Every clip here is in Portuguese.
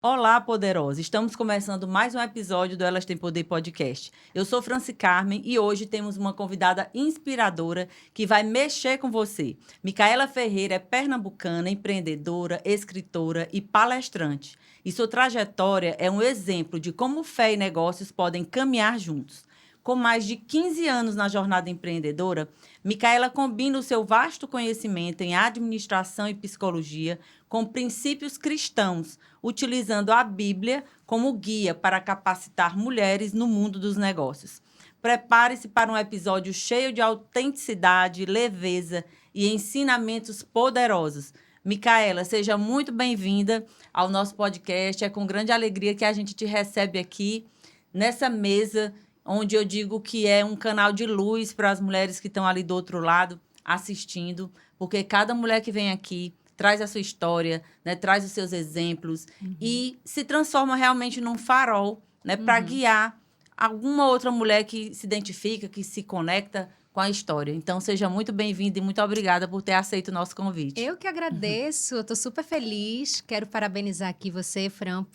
Olá, poderosa! Estamos começando mais um episódio do Elas Têm Poder Podcast. Eu sou Franci Carmen e hoje temos uma convidada inspiradora que vai mexer com você. Micaela Ferreira é pernambucana, empreendedora, escritora e palestrante. E sua trajetória é um exemplo de como fé e negócios podem caminhar juntos. Com mais de 15 anos na jornada empreendedora, Micaela combina o seu vasto conhecimento em administração e psicologia com princípios cristãos, utilizando a Bíblia como guia para capacitar mulheres no mundo dos negócios. Prepare-se para um episódio cheio de autenticidade, leveza e ensinamentos poderosos. Micaela, seja muito bem-vinda ao nosso podcast. É com grande alegria que a gente te recebe aqui nessa mesa, onde eu digo que é um canal de luz para as mulheres que estão ali do outro lado assistindo, porque cada mulher que vem aqui traz a sua história, né, traz os seus exemplos e se transforma realmente num farol, né, para guiar alguma outra mulher que se identifica, que se conecta com a história. Então, seja muito bem-vinda e muito obrigada por ter aceito o nosso convite. Eu que agradeço, eu tô super feliz. Quero parabenizar aqui você, Fran,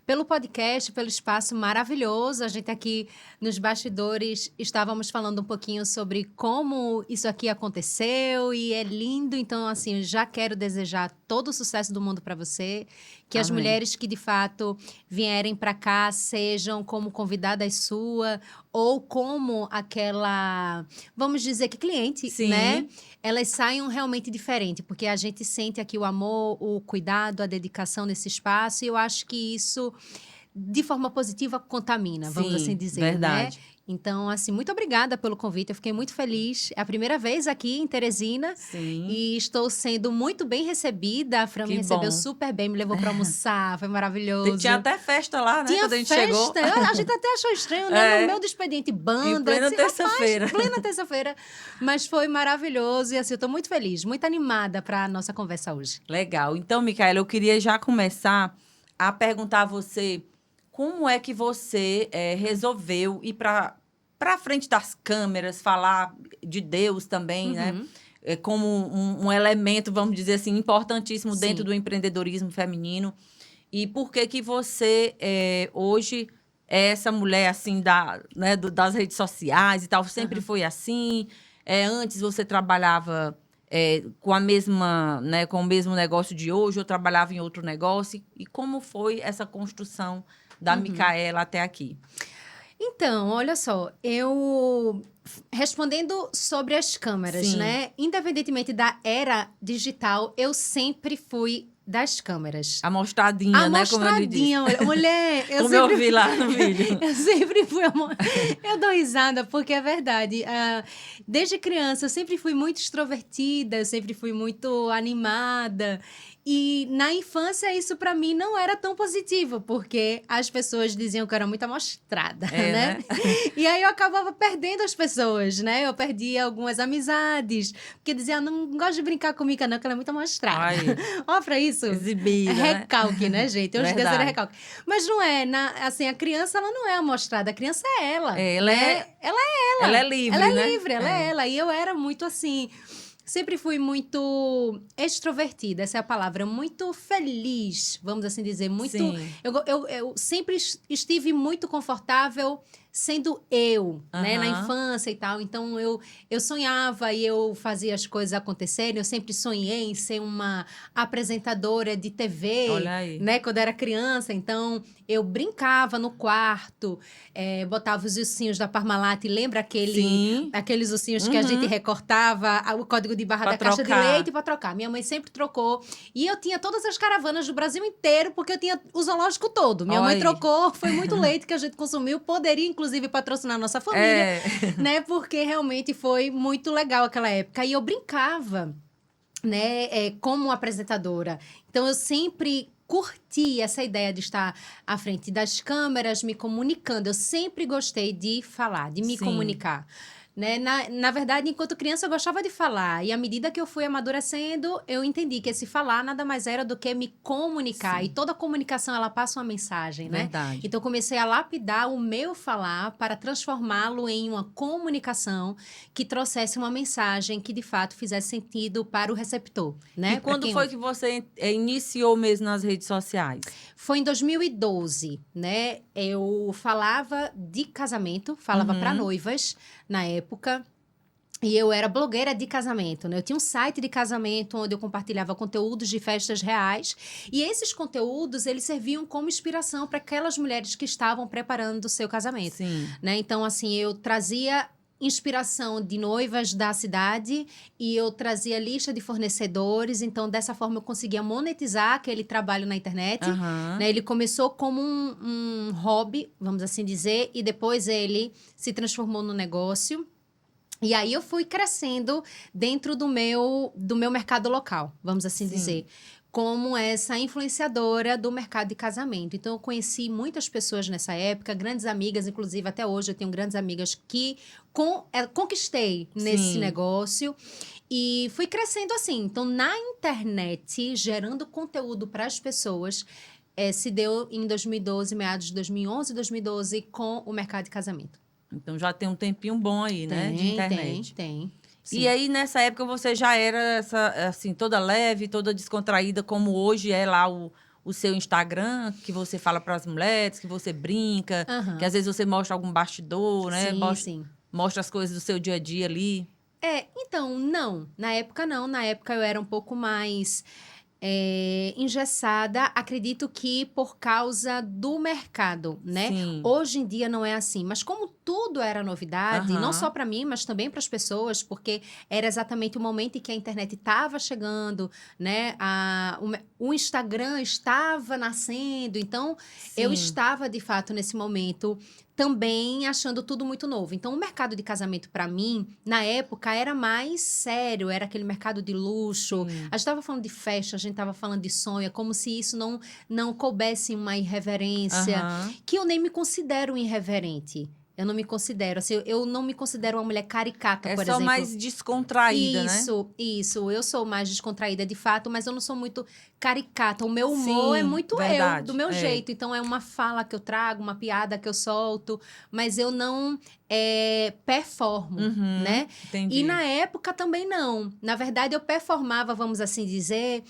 pelo podcast, pelo espaço maravilhoso. A gente aqui nos bastidores estávamos falando um pouquinho sobre como isso aqui aconteceu e é lindo. Então, assim, eu já quero desejar todo o sucesso do mundo para você. Que as Amém. mulheres que, de fato, vierem para cá sejam como convidadas sua ou como aquela, vamos dizer que cliente, Sim. né? Elas saiam realmente diferente, porque a gente sente aqui o amor, o cuidado, a dedicação nesse espaço, e eu acho que isso, de forma positiva, contamina, vamos Sim, assim dizer, verdade. né? Então, assim, muito obrigada pelo convite, eu fiquei muito feliz. É a primeira vez aqui em Teresina. Sim. E estou sendo muito bem recebida. A Fran me Que recebeu bom. super bem, me levou para almoçar, foi maravilhoso. Tinha até festa lá, né? Tinha Quando a gente festa, chegou. a gente até achou estranho, né? É. No meu do expediente banda. Em plena eu disse, "Rapaz, terça-feira." plena terça-feira. Mas foi maravilhoso e assim, eu tô muito feliz, muito animada para a nossa conversa hoje. Legal. Então, Micaela, eu queria já começar a perguntar a você como é que você resolveu ir para frente das câmeras, falar de Deus também, né? Como um elemento, vamos dizer assim, importantíssimo Sim. dentro do empreendedorismo feminino. E por que que você hoje é essa mulher assim das redes sociais e tal? Sempre foi assim? Antes você trabalhava com a mesma, né, com o mesmo negócio de hoje, ou trabalhava em outro negócio? E como foi essa construção da Micaela até aqui? Então, olha só, respondendo sobre as câmeras, Sim. né? Independentemente da era digital, eu sempre fui das câmeras. Amostradinha, né? Como ele disse. Amostradinha, mulher, Como eu vi lá no vídeo. Eu sempre fui Eu dou risada, porque é verdade. Desde criança, eu sempre fui muito extrovertida, eu sempre fui muito animada. E na infância, isso pra mim não era tão positivo, porque as pessoas diziam que eu era muito amostrada, né? E aí eu acabava perdendo as pessoas, né? Eu perdia algumas amizades, porque diziam, não gosto de brincar comigo, não, que ela é muito amostrada. Ai, Ó, pra isso. exibida, né? Recalque, né, gente? Hoje em dia Verdade. era recalque. Mas não é, assim, a criança, ela não é amostrada, a criança é ela. Ela né? Ela é ela. Ela é livre, Ela é né? livre, ela é ela. E eu era muito assim, sempre fui muito extrovertida, essa é a palavra, muito feliz, vamos assim dizer, muito... Sim. Eu sempre estive muito confortável sendo eu, né, na Aham. infância e tal. Então, eu sonhava e eu fazia as coisas acontecerem. Eu sempre sonhei em ser uma apresentadora de TV, Olha aí. né, quando era criança. Então, eu brincava no quarto, botava os ursinhos da Parmalat. Lembra Sim. aqueles ursinhos que a gente recortava o código de barra Pra da caixa de trocar. leite para trocar? Minha mãe sempre trocou. E eu tinha todas as caravanas do Brasil inteiro, porque eu tinha o zoológico todo. Minha Olha mãe aí. trocou, foi muito leite que a gente consumiu. Poderia, inclusive, patrocinar a nossa família, né? Porque realmente foi muito legal aquela época. E eu brincava, né? Como apresentadora. Então, eu sempre curti essa ideia de estar à frente das câmeras, me comunicando. Eu sempre gostei de falar, de me Sim. comunicar. né? Na verdade, enquanto criança, eu gostava de falar. E à medida que eu fui amadurecendo, eu entendi que esse falar nada mais era do que me comunicar. Sim. E toda comunicação, ela passa uma mensagem, né? Verdade. Então, eu comecei a lapidar o meu falar para transformá-lo em uma comunicação que trouxesse uma mensagem que, de fato, fizesse sentido para o receptor, né? E quando foi que você iniciou mesmo nas redes sociais? Foi em 2012, né? Eu falava de casamento, falava para noivas na época. E eu era blogueira de casamento, né? Eu tinha um site de casamento onde eu compartilhava conteúdos de festas reais. E esses conteúdos, eles serviam como inspiração para aquelas mulheres que estavam preparando o seu casamento, Sim. né? Então, assim, eu trazia inspiração de noivas da cidade e eu trazia lista de fornecedores. Então, dessa forma, eu conseguia monetizar aquele trabalho na internet. Aham. Né? Ele começou como um hobby, vamos assim dizer, e depois ele se transformou no negócio. E aí eu fui crescendo dentro do meu mercado local, vamos assim Sim. dizer, como essa influenciadora do mercado de casamento. Então, eu conheci muitas pessoas nessa época, grandes amigas, inclusive até hoje eu tenho grandes amigas que conquistei nesse Sim. negócio. E fui crescendo assim. Então, na internet, gerando conteúdo para as pessoas, se deu em 2012, meados de 2011, 2012, com o mercado de casamento. Então já tem um tempinho bom aí, né? De internet. Tem. E Sim. aí, nessa época, você já era essa, assim, toda leve, toda descontraída, como hoje é lá o seu Instagram, que você fala para as mulheres, que você brinca, Aham. que às vezes você mostra algum bastidor, né? Sim, Mostra, sim. mostra as coisas do seu dia a dia ali. Então, não. Na época, não. Na época, eu era um pouco mais engessada. Acredito que por causa do mercado, né? Sim. Hoje em dia não é assim. Mas como tudo era novidade, Aham. não só para mim, mas também para as pessoas, porque era exatamente o momento em que a internet estava chegando, né? O Instagram estava nascendo. Então, eu Sim. estava, de fato, nesse momento também achando tudo muito novo. Então, o mercado de casamento, para mim, na época, era mais sério. Era aquele mercado de luxo. Sim. A gente estava falando de festa, a gente estava falando de sonho. É como se isso não coubesse em uma irreverência. Aham. Que eu nem me considero irreverente. Eu não me considero. Assim, eu não me considero uma mulher caricata, É por só exemplo. mais descontraída, né? Isso. Eu sou mais descontraída de fato, mas eu não sou muito caricata. O meu humor Sim, é muito verdade, do meu é. jeito. Então, é uma fala que eu trago, uma piada que eu solto, mas eu não performo, Uhum, né? entendi. E na época também não. Na verdade, eu performava, vamos assim dizer,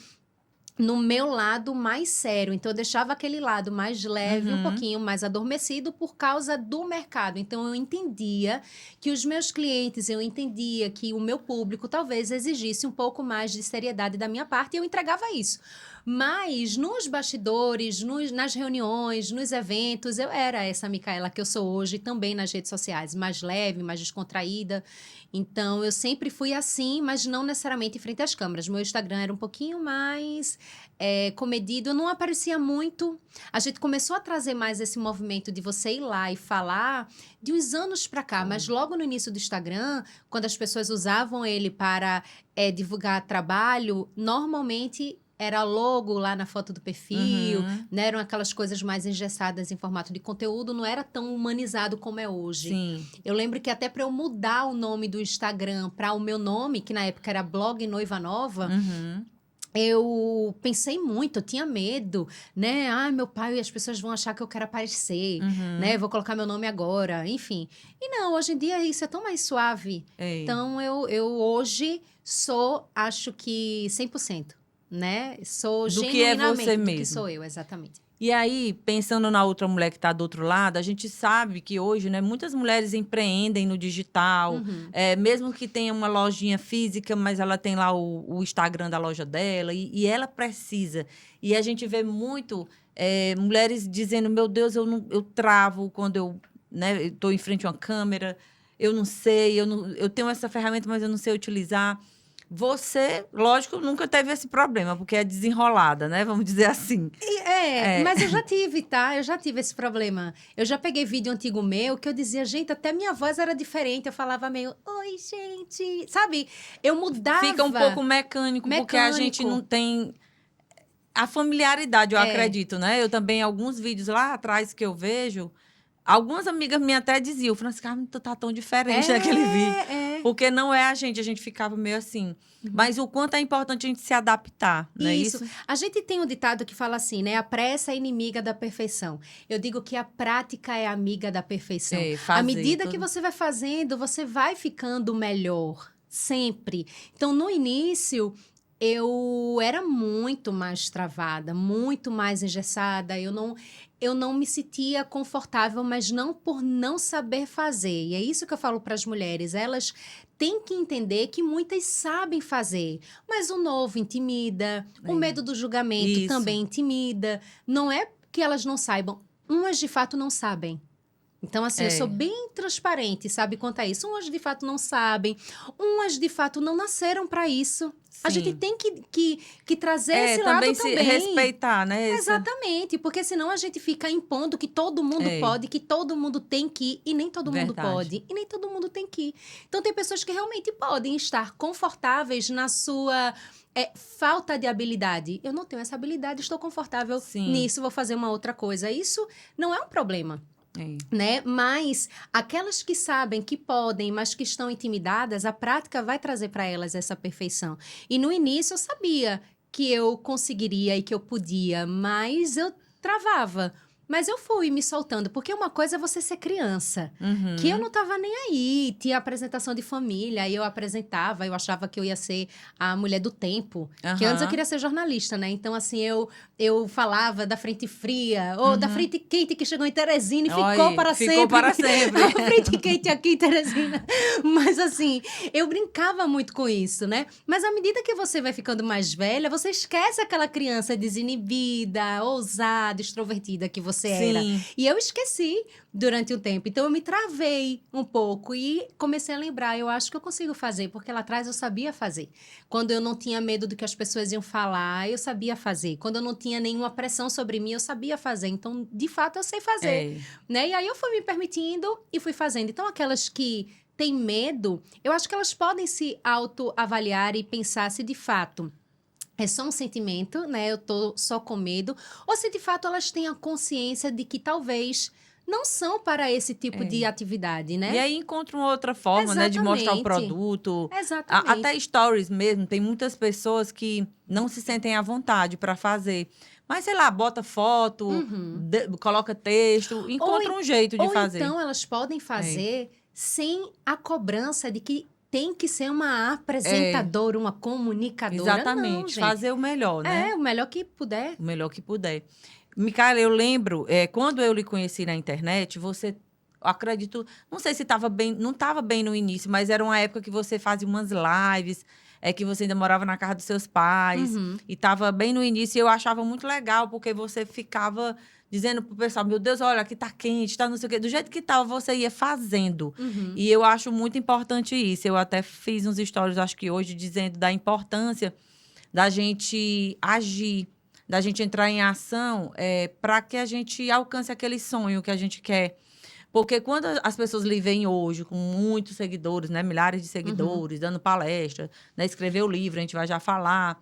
no meu lado mais sério. Então, eu deixava aquele lado mais leve, um pouquinho mais adormecido por causa do mercado. Então, eu entendia que os meus clientes, eu entendia que o meu público talvez exigisse um pouco mais de seriedade da minha parte e eu entregava isso. Mas nos bastidores, nas reuniões, nos eventos, eu era essa Micaela que eu sou hoje, também nas redes sociais, mais leve, mais descontraída. Então, eu sempre fui assim, mas não necessariamente em frente às câmeras. Meu Instagram era um pouquinho mais comedido, eu não aparecia muito. A gente começou a trazer mais esse movimento de você ir lá e falar de uns anos para cá, mas logo no início do Instagram, quando as pessoas usavam ele para divulgar trabalho, normalmente era logo lá na foto do perfil, né? Eram aquelas coisas mais engessadas em formato de conteúdo, não era tão humanizado como é hoje. Sim. Eu lembro que até para eu mudar o nome do Instagram para o meu nome, que na época era Blog Noiva Nova, eu pensei muito, eu tinha medo, né? Ai, meu pai, as pessoas vão achar que eu quero aparecer, né? Vou colocar meu nome agora, enfim. E não, hoje em dia isso é tão mais suave. É. Então, eu hoje acho que 100%, né? Sou Do que é genuinamente você do que mesmo. sou eu, exatamente. E aí, pensando na outra mulher que está do outro lado, a gente sabe que hoje, né, muitas mulheres empreendem no digital, mesmo que tenha uma lojinha física, mas ela tem lá o Instagram da loja dela, e ela precisa. E a gente vê muito mulheres dizendo, meu Deus, eu travo quando eu estou em frente a uma câmera, eu não sei, eu tenho essa ferramenta, mas eu não sei utilizar. Você, lógico, nunca teve esse problema, porque é desenrolada, né? Vamos dizer assim. Mas eu já tive, tá? Eu já tive esse problema. Eu já peguei vídeo antigo meu que eu dizia, gente, até minha voz era diferente. Eu falava meio, oi, gente. Sabe? Eu mudava. Fica um pouco mecânico, porque a gente não tem a familiaridade, eu acredito, né? Eu também, alguns vídeos lá atrás que eu vejo, Algumas amigas minhas até diziam, Francisca, tu tá tão diferente daquele vídeo. Porque não é a gente ficava meio assim. Mas o quanto é importante a gente se adaptar, não é isso? A gente tem um ditado que fala assim, né? A pressa é inimiga da perfeição. Eu digo que a prática é amiga da perfeição. À medida que você vai fazendo, você vai ficando melhor. Sempre. Então, no início, eu era muito mais travada, muito mais engessada. Eu não me sentia confortável, mas não por não saber fazer. E é isso que eu falo para as mulheres. Elas têm que entender que muitas sabem fazer, mas o novo intimida, o medo do julgamento também intimida. Não é que elas não saibam, umas de fato não sabem. Então, assim, eu sou bem transparente, sabe, quanto a isso. Umas, de fato, não sabem. Umas, de fato, não nasceram para isso. Sim. A gente tem que trazer esse lado também. Se respeitar, né? Exatamente, porque senão a gente fica impondo que todo mundo pode, que todo mundo tem que ir, e nem todo mundo pode, e nem todo mundo tem que ir. Então, tem pessoas que realmente podem estar confortáveis na sua... falta de habilidade. Eu não tenho essa habilidade, estou confortável nisso, vou fazer uma outra coisa. Isso não é um problema. Né? Mas aquelas que sabem que podem, mas que estão intimidadas, a prática vai trazer para elas essa perfeição. E no início eu sabia que eu conseguiria e que eu podia, mas eu travava. Mas eu fui me soltando, porque uma coisa é você ser criança, que eu não tava nem aí. Tinha apresentação de família, aí eu apresentava, eu achava que eu ia ser a mulher do tempo. Que antes eu queria ser jornalista, né? Então, assim, eu falava da frente fria, ou da frente quente que chegou em Teresina e ficou para sempre. Ficou para sempre. A frente quente aqui em Teresina. Mas, assim, eu brincava muito com isso, né? Mas à medida que você vai ficando mais velha, você esquece aquela criança desinibida, ousada, extrovertida que você era. E eu esqueci durante um tempo. Então, eu me travei um pouco e comecei a lembrar. Eu acho que eu consigo fazer, porque lá atrás eu sabia fazer. Quando eu não tinha medo do que as pessoas iam falar, eu sabia fazer. Quando eu não tinha nenhuma pressão sobre mim, eu sabia fazer. Então, de fato, eu sei fazer. Né? E aí, eu fui me permitindo e fui fazendo. Então, aquelas que têm medo, eu acho que elas podem se autoavaliar e pensar se, de fato... é só um sentimento, né? Eu tô só com medo. Ou se, de fato, elas têm a consciência de que talvez não são para esse tipo de atividade, né? E aí encontram outra forma, né? De mostrar o produto. Exatamente. Até stories mesmo. Tem muitas pessoas que não se sentem à vontade para fazer. Mas, sei lá, bota foto, coloca texto, encontra um jeito de fazer. Ou então, elas podem fazer sem a cobrança de que tem que ser uma apresentadora, uma comunicadora. Exatamente. Não, gente. Fazer o melhor, né? O melhor que puder. O melhor que puder. Micaela, eu lembro, quando eu lhe conheci na internet, você, acredito, não sei se estava bem, não estava bem no início, mas era uma época que você fazia umas lives, que você ainda morava na casa dos seus pais, e estava bem no início, e eu achava muito legal, porque você ficava... dizendo pro pessoal, meu Deus, olha, aqui tá quente, tá não sei o quê. Do jeito que tava, você ia fazendo. E eu acho muito importante isso. Eu até fiz uns stories, acho que hoje, dizendo da importância da gente agir, da gente entrar em ação para que a gente alcance aquele sonho que a gente quer. Porque quando as pessoas lhe veem hoje com muitos seguidores, né, milhares de seguidores, dando palestra, né, escreveu livro, a gente vai já falar...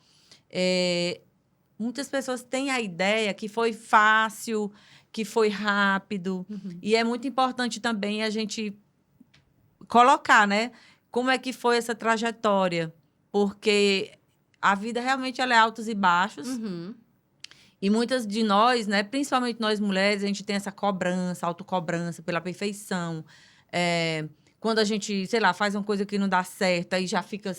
muitas pessoas têm a ideia que foi fácil, que foi rápido. E é muito importante também a gente colocar, né? Como é que foi essa trajetória. Porque a vida realmente ela é altos e baixos. E muitas de nós, né? Principalmente nós mulheres, a gente tem essa cobrança, autocobrança pela perfeição. Quando a gente, sei lá, faz uma coisa que não dá certo, aí já fica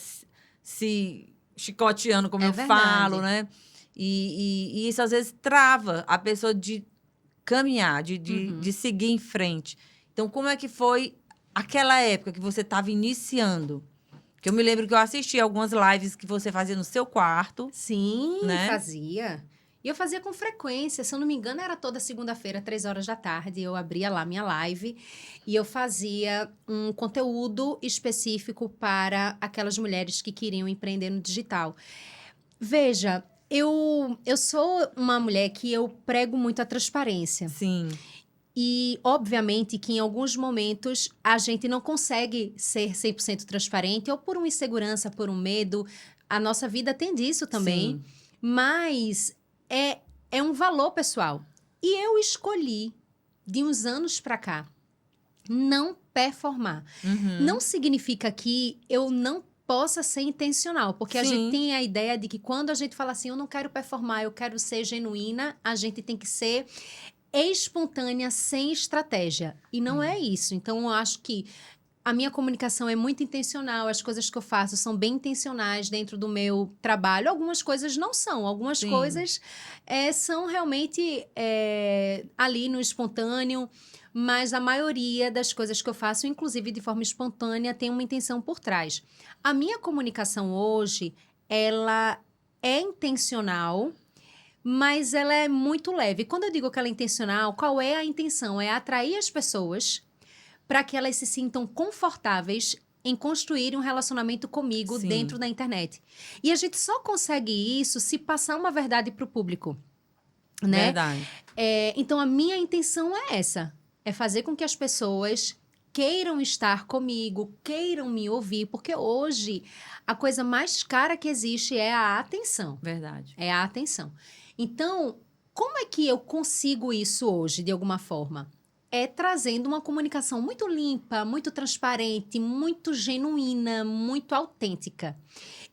se chicoteando, como eu falo, né? E isso, às vezes, trava a pessoa de caminhar, de seguir em frente. Então, como é que foi aquela época que você estava iniciando? Que eu me lembro que eu assisti algumas lives que você fazia no seu quarto. Sim, né? fazia. E eu fazia com frequência. Se eu não me engano, era toda segunda-feira, 3h. Eu abria lá minha live e eu fazia um conteúdo específico para aquelas mulheres que queriam empreender no digital. Veja... Eu sou uma mulher que eu prego muito a transparência. Sim. E, obviamente, que em alguns momentos a gente não consegue ser 100% transparente, ou por uma insegurança, por um medo. A nossa vida tem disso também. Mas é um valor pessoal. E eu escolhi de uns anos para cá, não performar. Não significa que eu não possa ser intencional, porque a Sim. gente tem a ideia de que quando a gente fala assim, eu não quero performar, eu quero ser genuína, a gente tem que ser espontânea, sem estratégia. E não é isso. Então, eu acho que a minha comunicação é muito intencional, as coisas que eu faço são bem intencionais dentro do meu trabalho. Algumas coisas não são, algumas Sim. coisas são realmente ali no espontâneo, mas a maioria das coisas que eu faço, inclusive de forma espontânea, tem uma intenção por trás. A minha comunicação hoje, ela é intencional, mas ela é muito leve. Quando eu digo que ela é intencional, qual é a intenção? É atrair as pessoas para que elas se sintam confortáveis em construir um relacionamento comigo Sim. dentro da internet. E a gente só consegue isso se passar uma verdade para o público, né? Verdade. Então, a minha intenção é essa. É fazer com que as pessoas queiram estar comigo, queiram me ouvir, porque hoje a coisa mais cara que existe é a atenção. Verdade. É a atenção. Então, como é que eu consigo isso hoje, de alguma forma? É trazendo uma comunicação muito limpa, muito transparente, muito genuína, muito autêntica.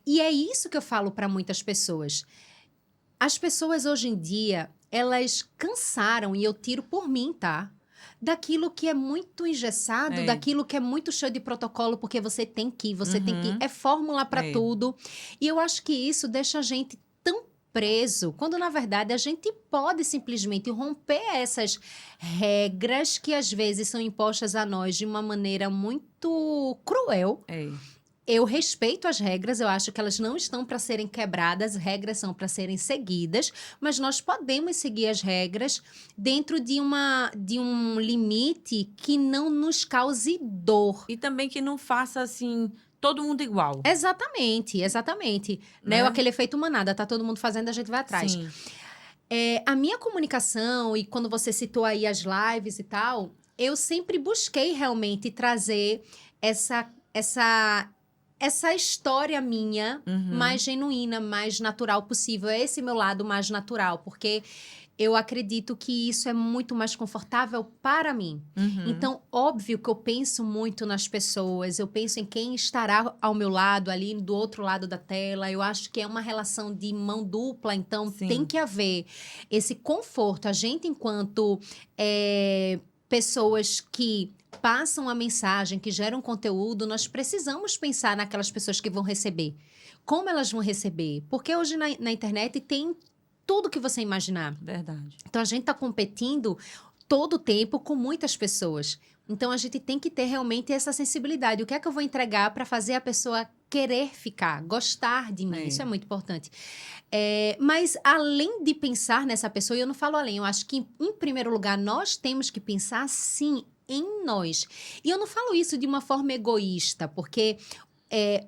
E é isso que eu falo para muitas pessoas. As pessoas hoje em dia, elas cansaram, e eu tiro por mim, tá? Daquilo que é muito engessado, daquilo que é muito cheio de protocolo, porque você tem que ir, você tem que ir. É fórmula para tudo. E eu acho que isso deixa a gente tão preso, quando na verdade a gente pode simplesmente romper essas regras que às vezes são impostas a nós de uma maneira muito cruel. Eu respeito as regras, eu acho que elas não estão para serem quebradas, regras são para serem seguidas, mas nós podemos seguir as regras dentro de um limite que não nos cause dor. E também que não faça assim todo mundo igual. Exatamente. Né? Aquele efeito manada, tá todo mundo fazendo, a gente vai atrás. Sim. A minha comunicação, e quando você citou aí as lives e tal, eu sempre busquei realmente trazer essa história minha mais genuína, mais natural possível. É esse meu lado mais natural, porque eu acredito que isso é muito mais confortável para mim. Então, óbvio que eu penso muito nas pessoas, eu penso em quem estará ao meu lado, ali do outro lado da tela. Eu acho que é uma relação de mão dupla, então tem que haver esse conforto. A gente, enquanto pessoas que passam a mensagem, que geram conteúdo, nós precisamos pensar naquelas pessoas que vão receber. Como elas vão receber? Porque hoje na internet tem tudo que você imaginar. Verdade. Então, a gente está competindo todo o tempo com muitas pessoas. Então, a gente tem que ter realmente essa sensibilidade. O que é que eu vou entregar para fazer a pessoa querer ficar, gostar de mim? Isso é muito importante. Mas, além de pensar nessa pessoa, e eu não falo além, eu acho que, em primeiro lugar, nós temos que pensar, sim, em nós. E eu não falo isso de uma forma egoísta, porque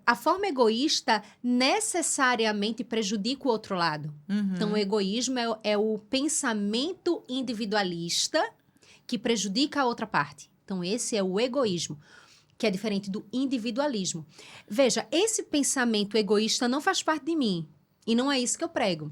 a forma egoísta necessariamente prejudica o outro lado. Então, o egoísmo é o pensamento individualista que prejudica a outra parte. Então, esse é o egoísmo, que é diferente do individualismo. Veja, esse pensamento egoísta não faz parte de mim. E não é isso que eu prego.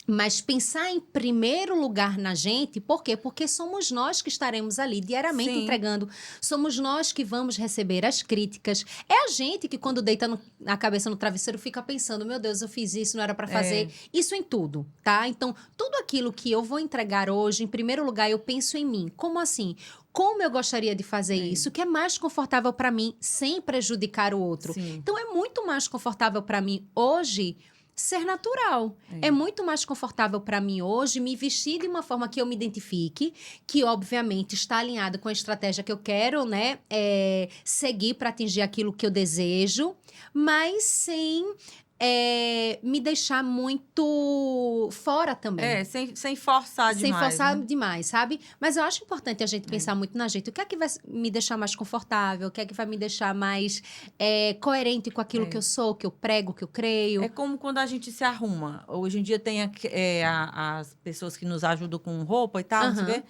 Mas pensar em primeiro lugar na gente, por quê? Porque somos nós que estaremos ali diariamente entregando, somos nós que vamos receber as críticas. É a gente que, quando deita a cabeça no travesseiro, fica pensando, meu Deus, eu fiz isso, não era para fazer. Isso em tudo, tá? Então, tudo aquilo que eu vou entregar hoje, em primeiro lugar, eu penso em mim. Como assim? Como eu gostaria de fazer isso, que é mais confortável para mim, sem prejudicar o outro. Então, é muito mais confortável para mim hoje ser natural. É muito mais confortável para mim hoje me vestir de uma forma que eu me identifique, que obviamente está alinhada com a estratégia que eu quero, né, seguir para atingir aquilo que eu desejo, mas sem me deixar muito fora também. Sem forçar demais. Sem forçar né? demais, sabe? Mas eu acho importante a gente pensar muito na gente. O que é que vai me deixar mais confortável? O que é que vai me deixar mais coerente com aquilo que eu sou, que eu prego, que eu creio? É como quando a gente se arruma. Hoje em dia tem as pessoas que nos ajudam com roupa e tal, não sei o quê.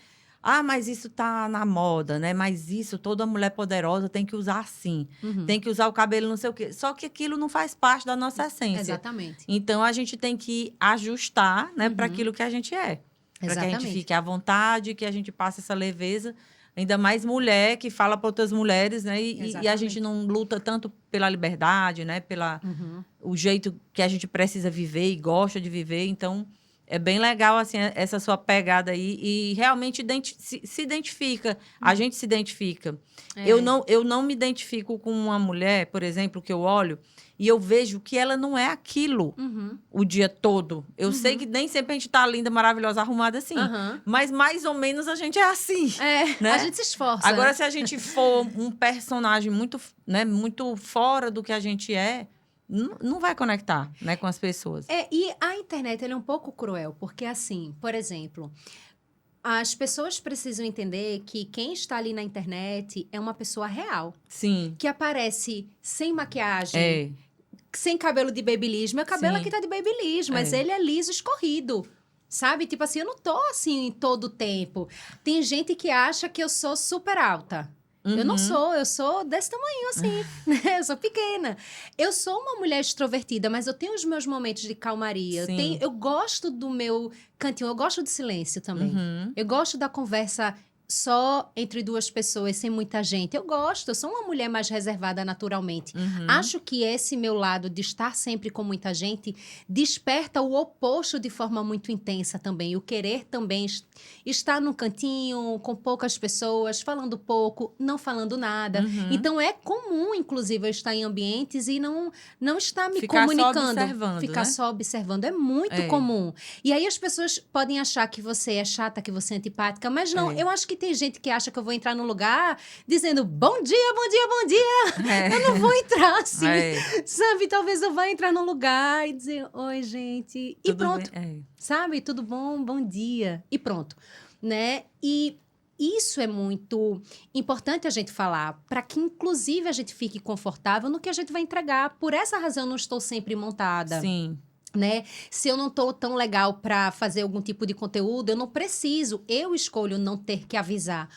Ah, mas isso tá na moda, né? Mas isso, toda mulher poderosa tem que usar assim. Tem que usar o cabelo não sei o quê. Só que aquilo não faz parte da nossa essência. Exatamente. Então, a gente tem que ajustar, né, para aquilo que a gente é. Para que a gente Exatamente. fique à vontade, que a gente passe essa leveza. Ainda mais mulher que fala para outras mulheres, né? E a Exatamente. gente não luta tanto pela liberdade, né? Pela o jeito que a gente precisa viver e gosta de viver. Então, é bem legal, assim, essa sua pegada aí. E realmente se identifica. A gente se identifica. É. Eu não me identifico com uma mulher, por exemplo, que eu olho e eu vejo que ela não é aquilo o dia todo. Eu sei que nem sempre a gente tá linda, maravilhosa, arrumada assim. Mas mais ou menos a gente é assim. Né? A gente se esforça. Agora, né? se a gente for um personagem muito, né, muito fora do que a gente é, não vai conectar, né, com as pessoas. E a internet ela é um pouco cruel, porque assim, por exemplo, as pessoas precisam entender que quem está ali na internet é uma pessoa real, Sim. que aparece sem maquiagem, É. sem cabelo de babyliss. Meu cabelo Sim. aqui tá de babyliss, mas É. ele é liso, escorrido. Sabe? Tipo assim, eu não tô assim todo o tempo. Tem gente que acha que eu sou super alta. Eu não sou, eu sou desse tamanho assim, né? Eu sou pequena. Eu sou uma mulher extrovertida, mas eu tenho os meus momentos de calmaria. Sim. Eu gosto do meu cantinho, eu gosto do silêncio também. Eu gosto da conversa só entre duas pessoas, sem muita gente. Eu gosto, eu sou uma mulher mais reservada naturalmente. Acho que esse meu lado de estar sempre com muita gente desperta o oposto de forma muito intensa também. O querer também estar num cantinho, com poucas pessoas, falando pouco, não falando nada. Então, é comum, inclusive, eu estar em ambientes e não estar me Ficar comunicando. só observando, Ficar né? só observando. É muito comum. E aí, as pessoas podem achar que você é chata, que você é antipática, mas não. Eu acho que tem gente que acha que eu vou entrar no lugar dizendo bom dia, bom dia, bom dia. Eu não vou entrar assim, sabe? Talvez eu vá entrar no lugar e dizer oi, gente. E Tudo pronto. bem? Sabe? Tudo bom? Bom dia. E pronto. Né? E isso é muito importante a gente falar, para que inclusive a gente fique confortável no que a gente vai entregar. Por essa razão, eu não estou sempre montada. Sim. Né? Se eu não tô tão legal para fazer algum tipo de conteúdo, eu não preciso. Eu escolho não ter que avisar.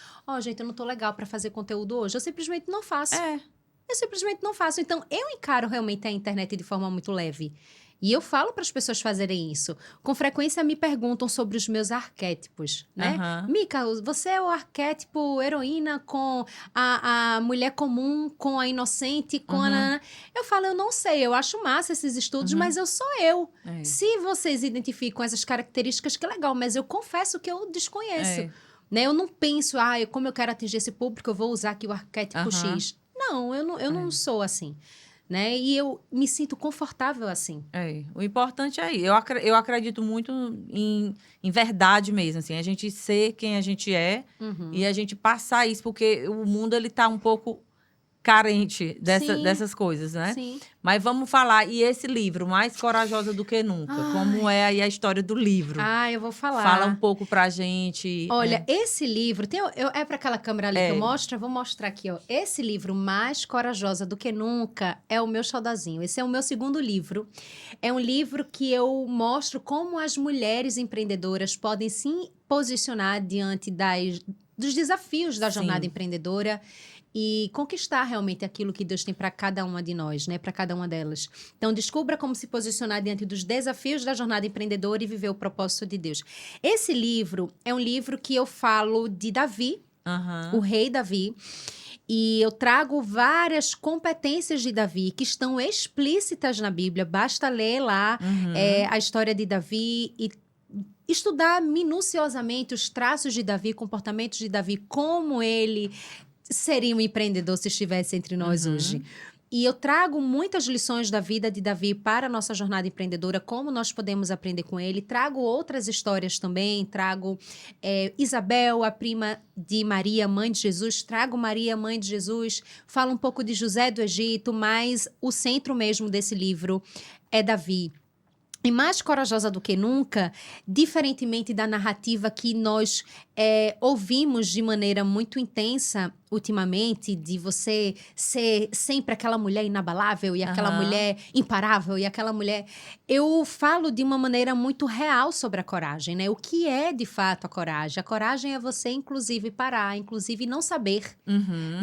Gente, eu não tô legal para fazer conteúdo hoje. Eu simplesmente não faço. Eu simplesmente não faço. Então, eu encaro realmente a internet de forma muito leve. E eu falo para as pessoas fazerem isso. Com frequência me perguntam sobre os meus arquétipos, né? Mica, você é o arquétipo heroína com a mulher comum, com a inocente, com a... Eu falo, eu não sei, eu acho massa esses estudos, mas eu sou eu. Se vocês identificam essas características, que legal, mas eu confesso que eu desconheço. Né? Eu não penso, como eu quero atingir esse público, eu vou usar aqui o arquétipo X. Não, eu não sou assim. Né? E eu me sinto confortável assim. O importante é aí. Eu acredito muito em verdade mesmo, assim. A gente ser quem a gente é e a gente passar isso, porque o mundo, ele tá um pouco carente dessas coisas, né? Sim. Mas vamos falar. E esse livro, Mais Corajosa do que Nunca? Como é aí a história do livro? Eu vou falar. Fala um pouco pra gente. Olha, esse livro... é para aquela câmera ali que eu mostro? Eu vou mostrar aqui, ó. Esse livro, Mais Corajosa do que Nunca, é o meu xodózinho. Esse é o meu segundo livro. É um livro que eu mostro como as mulheres empreendedoras podem se posicionar diante dos desafios da jornada empreendedora e conquistar realmente aquilo que Deus tem para cada uma de nós, né? Para cada uma delas. Então, descubra como se posicionar diante dos desafios da jornada empreendedora e viver o propósito de Deus. Esse livro é um livro que eu falo de Davi, o rei Davi, e eu trago várias competências de Davi que estão explícitas na Bíblia. Basta ler lá a história de Davi e estudar minuciosamente os traços de Davi, comportamentos de Davi, como ele seria um empreendedor se estivesse entre nós hoje. E eu trago muitas lições da vida de Davi para a nossa jornada empreendedora, como nós podemos aprender com ele. Trago outras histórias também, trago Isabel, a prima de Maria, mãe de Jesus. Trago Maria, mãe de Jesus. Falo um pouco de José do Egito, mas o centro mesmo desse livro é Davi. E Mais Corajosa do que Nunca, diferentemente da narrativa que nós ouvimos de maneira muito intensa ultimamente, de você ser sempre aquela mulher inabalável e aquela mulher imparável e aquela mulher... Eu falo de uma maneira muito real sobre a coragem, né? O que é, de fato, a coragem? A coragem é você, inclusive, parar, inclusive não saber,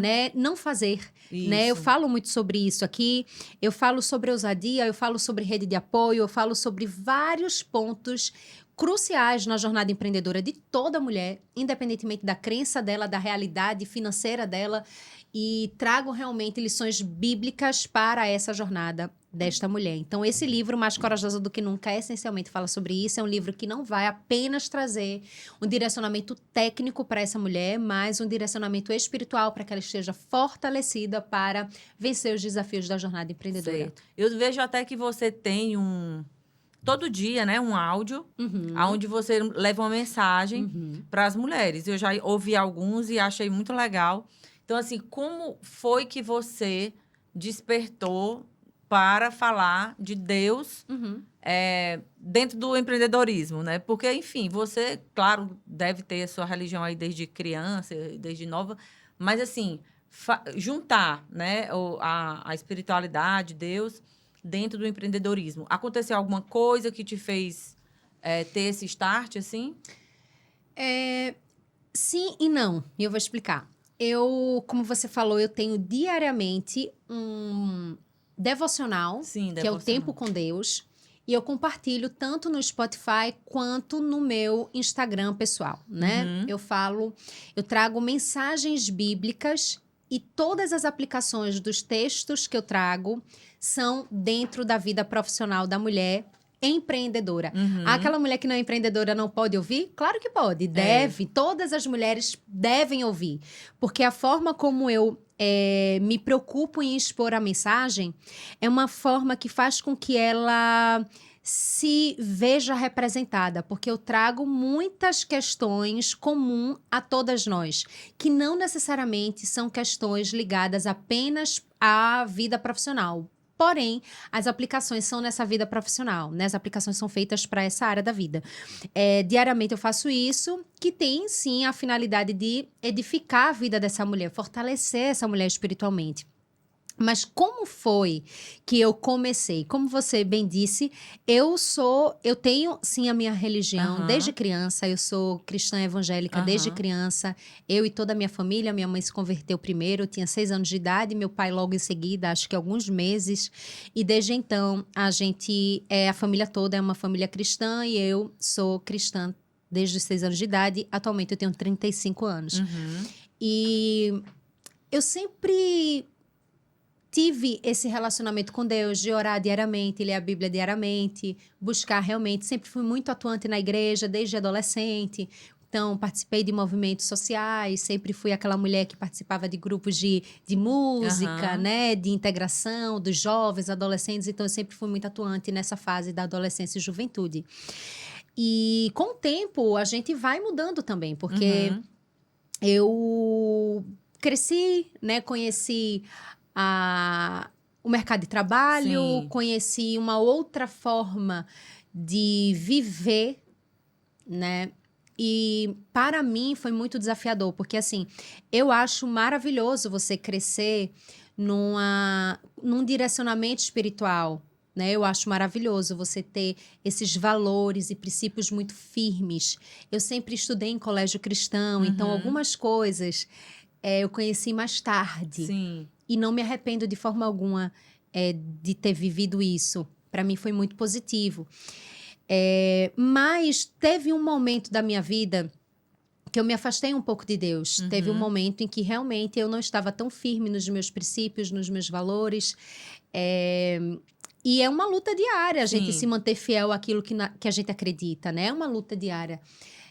né? Não fazer, né? Eu falo muito sobre isso aqui. Eu falo sobre ousadia, eu falo sobre rede de apoio, eu falo sobre vários pontos cruciais na jornada empreendedora de toda mulher, independentemente da crença dela, da realidade financeira dela, e trago realmente lições bíblicas para essa jornada desta mulher. Então, esse livro, Mais Corajosa do que Nunca, essencialmente fala sobre isso. É um livro que não vai apenas trazer um direcionamento técnico para essa mulher, mas um direcionamento espiritual para que ela esteja fortalecida para vencer os desafios da jornada empreendedora. Certo. Eu vejo até que você tem todo dia, né, um áudio, onde você leva uma mensagem para as mulheres. Eu já ouvi alguns e achei muito legal. Então, assim, como foi que você despertou para falar de Deus dentro do empreendedorismo, né? Porque, enfim, você, claro, deve ter a sua religião aí desde criança, desde nova, mas, assim, juntar, né, a espiritualidade, Deus, dentro do empreendedorismo. Aconteceu alguma coisa que te fez ter esse start, assim? Sim e não. E eu vou explicar. Eu, como você falou, eu tenho diariamente um devocional, Sim, que é o Tempo com Deus. E eu compartilho tanto no Spotify quanto no meu Instagram pessoal, né? Eu trago mensagens bíblicas e todas as aplicações dos textos que eu trago são dentro da vida profissional da mulher empreendedora. Aquela mulher que não é empreendedora não pode ouvir? Claro que pode, deve. Todas as mulheres devem ouvir. Porque a forma como eu me preocupo em expor a mensagem é uma forma que faz com que ela se veja representada, porque eu trago muitas questões comuns a todas nós, que não necessariamente são questões ligadas apenas à vida profissional. Porém, as aplicações são nessa vida profissional, né? As aplicações são feitas para essa área da vida. Diariamente eu faço isso, que tem sim a finalidade de edificar a vida dessa mulher, fortalecer essa mulher espiritualmente. Mas como foi que eu comecei? Como você bem disse, eu tenho sim a minha religião desde criança, eu sou cristã evangélica desde criança. Eu e toda a minha família, minha mãe se converteu primeiro, eu tinha 6 anos de idade, meu pai logo em seguida, acho que alguns meses. E desde então, a família toda é uma família cristã e eu sou cristã desde os 6 anos de idade. Atualmente eu tenho 35 anos. E eu sempre tive esse relacionamento com Deus, de orar diariamente, ler a Bíblia diariamente, buscar realmente. Sempre fui muito atuante na igreja, desde adolescente. Então, participei de movimentos sociais, sempre fui aquela mulher que participava de grupos de música, né? De integração dos jovens, adolescentes. Então, eu sempre fui muito atuante nessa fase da adolescência e juventude. E com o tempo, a gente vai mudando também, porque eu cresci, né? Conheci o mercado de trabalho, conheci uma outra forma de viver, né? E para mim foi muito desafiador, porque assim, eu acho maravilhoso você crescer num direcionamento espiritual, né? Eu acho maravilhoso você ter esses valores e princípios muito firmes. Eu sempre estudei em colégio cristão, então algumas coisas eu conheci mais tarde. Sim. E não me arrependo de forma alguma de ter vivido isso. Para mim foi muito positivo. Mas teve um momento da minha vida que eu me afastei um pouco de Deus. Teve um momento em que realmente eu não estava tão firme nos meus princípios, nos meus valores. E é uma luta diária a gente se manter fiel àquilo que a gente acredita, né? É uma luta diária.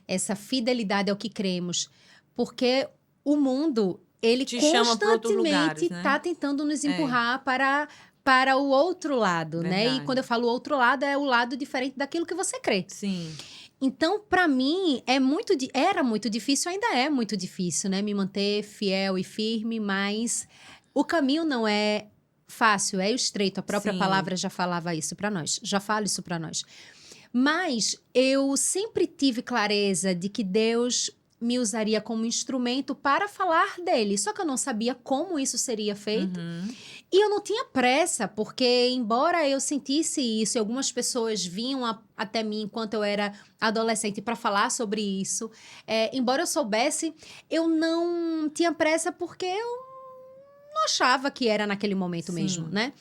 Essa fidelidade ao que cremos. Porque o mundo, ele constantemente está tentando nos empurrar para o outro lado, né? E quando eu falo outro lado, é o lado diferente daquilo que você crê. Sim. Então, para mim, era muito difícil, ainda é muito difícil, né? Me manter fiel e firme, mas o caminho não é fácil, é estreito. A própria palavra já falava isso para nós, já fala isso para nós. Mas eu sempre tive clareza de que Deus me usaria como instrumento para falar dele. Só que eu não sabia como isso seria feito. E eu não tinha pressa, porque embora eu sentisse isso, e algumas pessoas vinham até mim enquanto eu era adolescente para falar sobre isso, embora eu soubesse, eu não tinha pressa porque eu não achava que era naquele momento mesmo, né?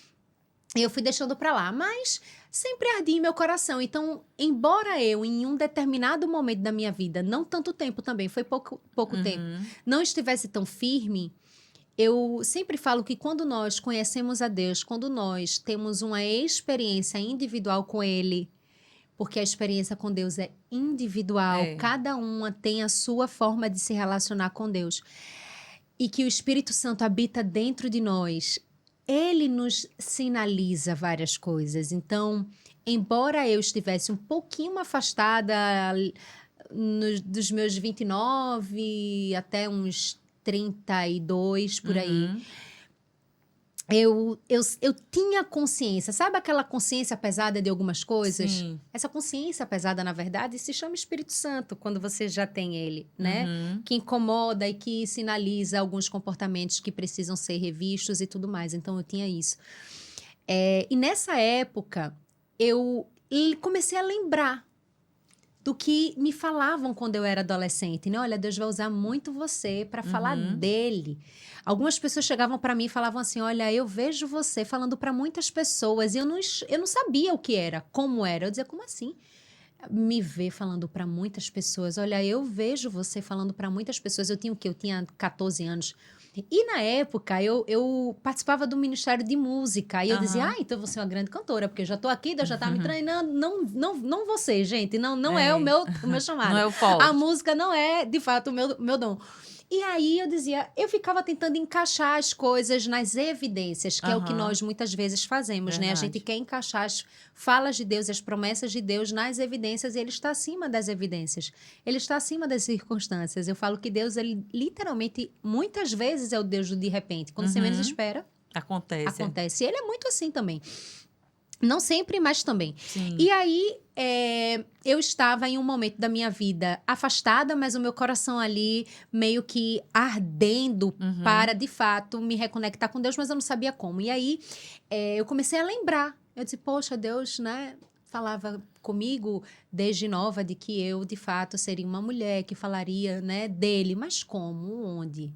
eu fui deixando pra lá, mas sempre ardia em meu coração. Então, embora eu, em um determinado momento da minha vida, não tanto tempo também, foi pouco tempo, não estivesse tão firme, eu sempre falo que quando nós conhecemos a Deus, quando nós temos uma experiência individual com Ele, porque a experiência com Deus é individual, É. cada uma tem a sua forma de se relacionar com Deus, e que o Espírito Santo habita dentro de nós, ele nos sinaliza várias coisas. Então, embora eu estivesse um pouquinho afastada dos meus 29 até uns 32 por aí, eu tinha consciência, sabe aquela consciência pesada de algumas coisas? Sim. Essa consciência pesada, na verdade, se chama Espírito Santo, quando você já tem ele, né? Que incomoda e que sinaliza alguns comportamentos que precisam ser revistos e tudo mais. Então, eu tinha isso. E nessa época, eu comecei a lembrar do que me falavam quando eu era adolescente, né? Olha, Deus vai usar muito você para falar dele. Algumas pessoas chegavam para mim e falavam assim: olha, eu vejo você falando para muitas pessoas. E eu não sabia o que era, como era. Eu dizia: como assim? Me ver falando para muitas pessoas. Olha, eu vejo você falando para muitas pessoas. Eu tinha o quê? Eu tinha 14 anos. E na época, eu participava do Ministério de Música. E eu dizia: então você é uma grande cantora, porque eu já estou aqui, Deus já está me treinando. Não você, gente. Não é o meu chamado. Não é o forte. A música não é, de fato, o meu dom. E aí eu ficava tentando encaixar as coisas nas evidências, que é o que nós muitas vezes fazemos, né? A gente quer encaixar as falas de Deus, as promessas de Deus nas evidências, e ele está acima das evidências. Ele está acima das circunstâncias. Eu falo que Deus, ele literalmente, muitas vezes é o Deus do de repente. Quando você menos espera, acontece. Ele é muito assim também. Não sempre, mas também. Sim. E aí, eu estava em um momento da minha vida afastada, mas o meu coração ali meio que ardendo para, de fato, me reconectar com Deus, mas eu não sabia como. E aí, eu comecei a lembrar. Eu disse: poxa, Deus, né, falava comigo desde nova de que eu, de fato, seria uma mulher que falaria, né, dele. Mas como? Onde?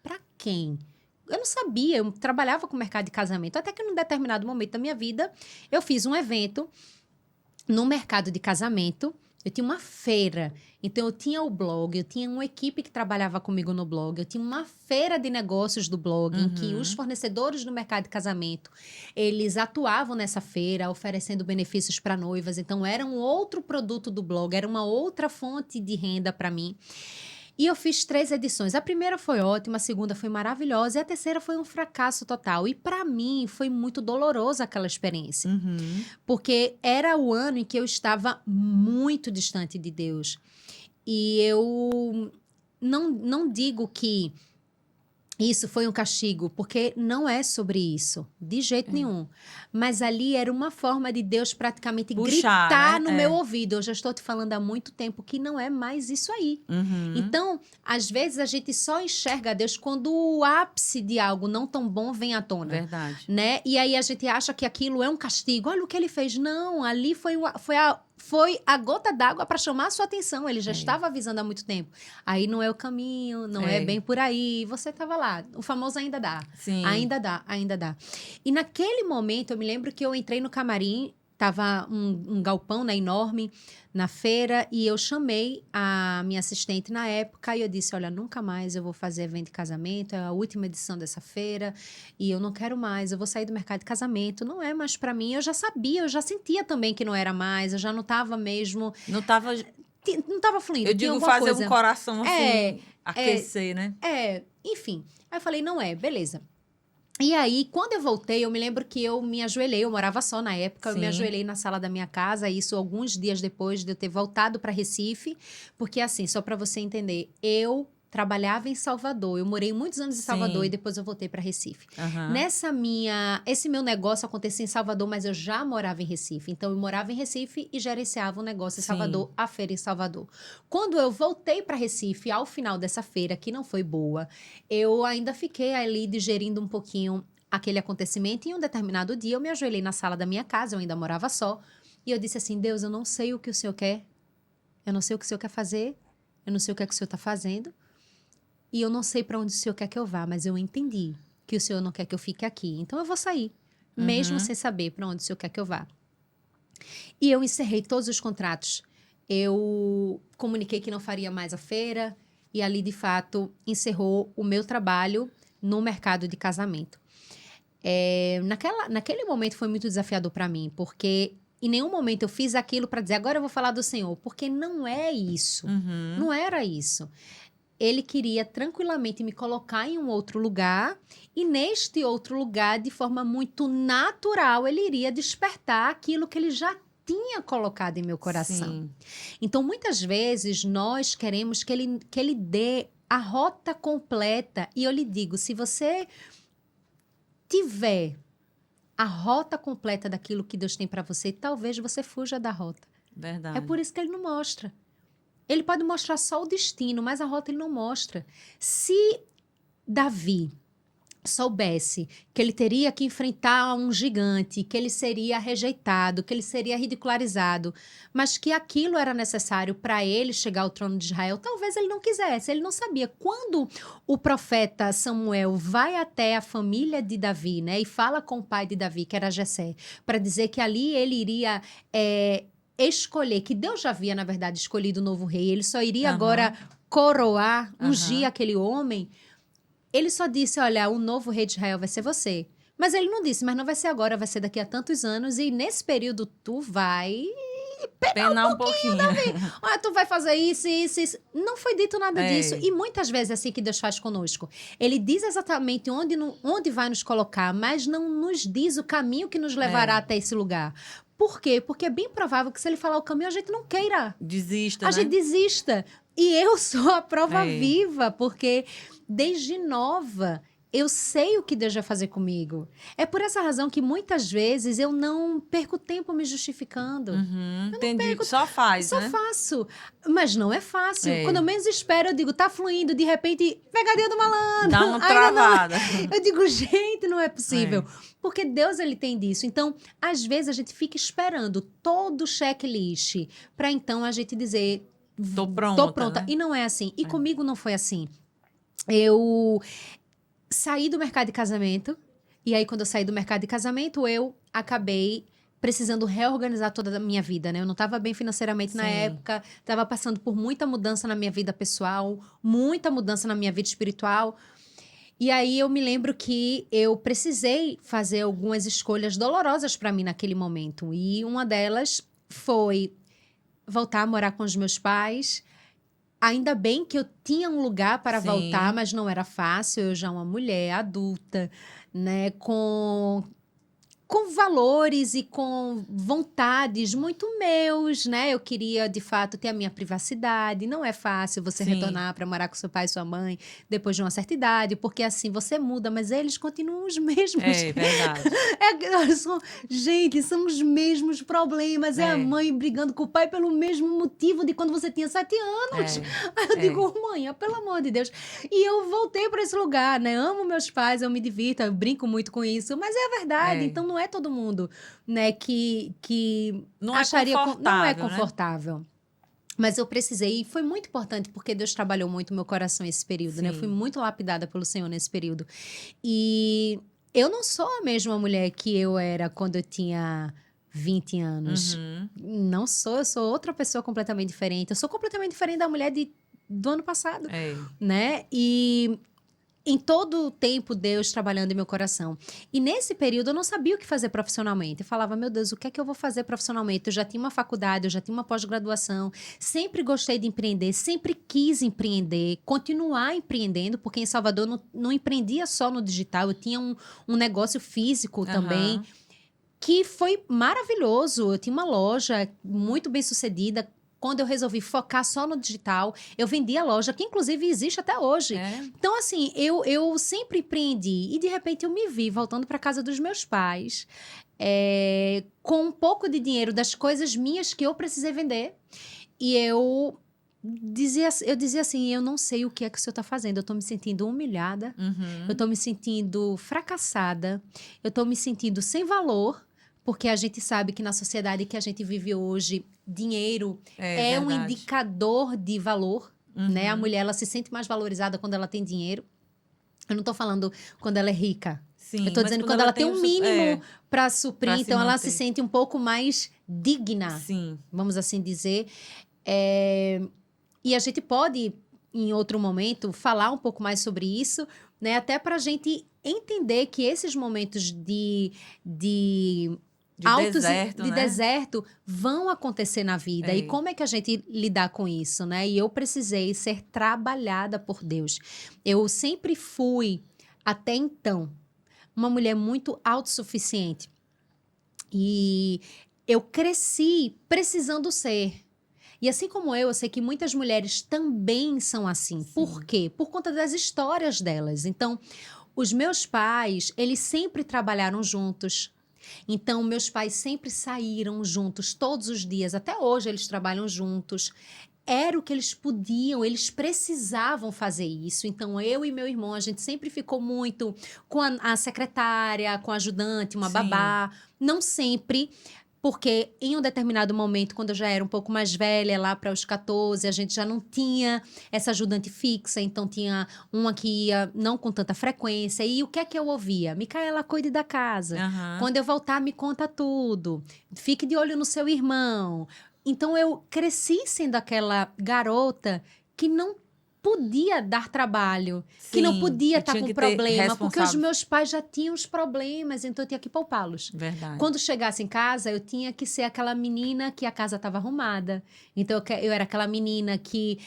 Para quem? Eu não sabia, eu trabalhava com o mercado de casamento, até que num determinado momento da minha vida, eu fiz um evento no mercado de casamento. Eu tinha uma feira, então eu tinha o blog, eu tinha uma equipe que trabalhava comigo no blog, eu tinha uma feira de negócios do blog, em que os fornecedores do mercado de casamento, eles atuavam nessa feira, oferecendo benefícios para noivas, então era um outro produto do blog, era uma outra fonte de renda para mim. E eu fiz 3 edições. A primeira foi ótima, a segunda foi maravilhosa e a terceira foi um fracasso total. E para mim foi muito dolorosa aquela experiência. Porque era o ano em que eu estava muito distante de Deus. E eu não digo que isso foi um castigo, porque não é sobre isso, de jeito nenhum. Mas ali era uma forma de Deus praticamente Puxar, gritar né? no meu ouvido. Eu já estou te falando há muito tempo que não é mais isso aí. Então, às vezes a gente só enxerga Deus quando o ápice de algo não tão bom vem à tona. Verdade. Né? E aí a gente acha que aquilo é um castigo. Olha o que ele fez. Não, ali foi a gota d'água para chamar a sua atenção. Ele já estava avisando há muito tempo. Aí não é o caminho, não é bem por aí. Você estava lá. O famoso ainda dá. Sim. Ainda dá. E naquele momento, eu me lembro que eu entrei no camarim, tava um galpão, né, enorme na feira, e eu chamei a minha assistente na época e eu disse: olha, nunca mais eu vou fazer evento de casamento, é a última edição dessa feira e eu não quero mais, eu vou sair do mercado de casamento, não é mais para mim. Eu já sabia, eu já sentia também que não era mais, eu já não estava mesmo... Não estava fluindo. Eu digo fazer um coração assim, aquecer, né? Enfim. Aí eu falei: não é, beleza. E aí, quando eu voltei, eu me lembro que eu me ajoelhei, eu morava só na época, eu me ajoelhei na sala da minha casa, isso alguns dias depois de eu ter voltado para Recife, porque assim, só para você entender, eu trabalhava em Salvador, eu morei muitos anos em Salvador e depois eu voltei para Recife. Esse meu negócio acontecia em Salvador, mas eu já morava em Recife, então eu morava em Recife e gerenciava um negócio em Salvador, a feira em Salvador. Quando eu voltei para Recife, ao final dessa feira, que não foi boa, eu ainda fiquei ali digerindo um pouquinho aquele acontecimento, e em um determinado dia eu me ajoelhei na sala da minha casa, eu ainda morava só, e eu disse assim: Deus, eu não sei o que o Senhor quer, eu não sei o que o Senhor quer fazer, eu não sei o que é que o Senhor está fazendo, e eu não sei para onde o Senhor quer que eu vá, mas eu entendi que o Senhor não quer que eu fique aqui, então eu vou sair. mesmo sem saber para onde o Senhor quer que eu vá. E eu encerrei todos os contratos. Eu comuniquei que não faria mais a feira e ali, de fato, encerrou o meu trabalho no mercado de casamento. Naquele momento foi muito desafiador para mim, porque em nenhum momento eu fiz aquilo para dizer, agora eu vou falar do Senhor, porque não é isso. Não era isso. Ele queria tranquilamente me colocar em um outro lugar e neste outro lugar, de forma muito natural, ele iria despertar aquilo que ele já tinha colocado em meu coração. Sim. Então, muitas vezes, nós queremos que ele dê a rota completa. E eu lhe digo, se você tiver a rota completa daquilo que Deus tem para você, talvez você fuja da rota. Verdade. É por isso que ele não mostra. Ele pode mostrar só o destino, mas a rota ele não mostra. Se Davi soubesse que ele teria que enfrentar um gigante, que ele seria rejeitado, que ele seria ridicularizado, mas que aquilo era necessário para ele chegar ao trono de Israel, talvez ele não quisesse, ele não sabia. Quando o profeta Samuel vai até a família de Davi, né, e fala com o pai de Davi, que era Jessé, para dizer que ali ele iria escolher, que Deus já havia, na verdade, escolhido o novo rei, ele só iria agora coroar, ungir aquele homem. Ele só disse, olha, o novo rei de Israel vai ser você. Mas ele não disse, mas não vai ser agora, vai ser daqui a tantos anos. E nesse período, tu vai penar um pouquinho. Olha, tu vai fazer isso, isso, isso. Não foi dito nada disso. E muitas vezes é assim que Deus faz conosco. Ele diz exatamente onde vai nos colocar, mas não nos diz o caminho que nos levará até esse lugar. Por quê? Porque é bem provável que se ele falar o caminho, a gente não queira. Desista, A gente desista. E eu sou a prova viva, porque desde nova eu sei o que Deus vai fazer comigo. É por essa razão que muitas vezes eu não perco tempo me justificando. Entendi. Só faz, Só né? faço. Mas não é fácil. Quando eu menos espero, eu digo, tá fluindo. De repente, pegadinha do malandro. Dá uma travada. Eu digo, gente, não é possível. Porque Deus, ele tem disso. Então, às vezes, a gente fica esperando todo o checklist para então a gente dizer, tô pronta. Né? E não é assim. E comigo não foi assim. Eu saí do mercado de casamento. E aí, quando eu saí do mercado de casamento, eu acabei precisando reorganizar toda a minha vida, né? Eu não estava bem financeiramente na época, estava passando por muita mudança na minha vida pessoal, muita mudança na minha vida espiritual. E aí eu me lembro que eu precisei fazer algumas escolhas dolorosas para mim naquele momento. E uma delas foi voltar a morar com os meus pais. Ainda bem que eu tinha um lugar para voltar, mas não era fácil. Eu já uma mulher adulta, né, com valores e com vontades muito meus, né? Eu queria, de fato, ter a minha privacidade. Não é fácil você retornar para morar com seu pai e sua mãe depois de uma certa idade, porque assim você muda, mas eles continuam os mesmos. É verdade. Gente, são os mesmos problemas. É a mãe brigando com o pai pelo mesmo motivo de quando você tinha 7 anos. Aí eu digo, mãe, pelo amor de Deus. E eu voltei para esse lugar, né? Amo meus pais, eu me divirto, eu brinco muito com isso, mas é a verdade. Então não é todo mundo, né, que não acharia não é né? confortável. Mas eu precisei, e foi muito importante, porque Deus trabalhou muito no meu coração esse período, né? Eu fui muito lapidada pelo Senhor nesse período. E eu não sou a mesma mulher que eu era quando eu tinha 20 anos. Não sou, eu sou outra pessoa completamente diferente. Eu sou completamente diferente da mulher do ano passado, né? E em todo o tempo, Deus trabalhando em meu coração. E nesse período, eu não sabia o que fazer profissionalmente. Eu falava, meu Deus, o que é que eu vou fazer profissionalmente? Eu já tinha uma faculdade, eu já tinha uma pós-graduação. Sempre gostei de empreender, sempre quis empreender, continuar empreendendo, porque em Salvador não empreendia só no digital. Eu tinha um negócio físico também, que foi maravilhoso. Eu tinha uma loja muito bem sucedida. Quando eu resolvi focar só no digital, eu vendi a loja, que inclusive existe até hoje. Então, assim, eu sempre empreendi. E, de repente, eu me vi voltando para casa dos meus pais, com um pouco de dinheiro das coisas minhas que eu precisei vender. E eu dizia assim, eu não sei o que é que o senhor está fazendo. Eu estou me sentindo humilhada, eu estou me sentindo fracassada, eu estou me sentindo sem valor. Porque a gente sabe que na sociedade que a gente vive hoje, dinheiro é um indicador de valor, né? A mulher, ela se sente mais valorizada quando ela tem dinheiro. Eu não tô falando quando ela é rica. Sim, Eu tô mas dizendo quando ela tem um mínimo para suprir, pra se então ela manter. se sente um pouco mais digna, Sim, vamos assim dizer. E a gente pode, em outro momento, falar um pouco mais sobre isso, né? Até para a gente entender que esses momentos de de altos deserto, de né? deserto vão acontecer na vida. E É. como é que a gente lidar com isso, né? E eu precisei ser trabalhada por Deus. Eu sempre fui, até então, uma mulher muito autossuficiente. E eu cresci precisando ser. E assim como eu sei que muitas mulheres também são assim. Sim. Por quê? Por conta das histórias delas. Então, os meus pais, eles sempre trabalharam juntos. Então, meus pais sempre saíram juntos todos os dias. Até hoje eles trabalham juntos. Era o que eles podiam, eles precisavam fazer isso. Então, eu e meu irmão, a gente sempre ficou muito com a secretária, com a ajudante, uma Sim. babá. Não sempre, porque em um determinado momento, quando eu já era um pouco mais velha, lá para os 14, a gente já não tinha essa ajudante fixa, então tinha uma que ia não com tanta frequência. E o que é que eu ouvia? Micaela, cuide da casa. Aham. Quando eu voltar, me conta tudo. Fique de olho no seu irmão. Então eu cresci sendo aquela garota que não podia dar trabalho, que não Sim, podia que estar tinha com que ter problema, porque os responsável. meus pais já tinham os problemas, então eu tinha que poupá-los. Verdade. Quando chegasse em casa, eu tinha que ser aquela menina que a casa estava arrumada. Então eu era aquela menina que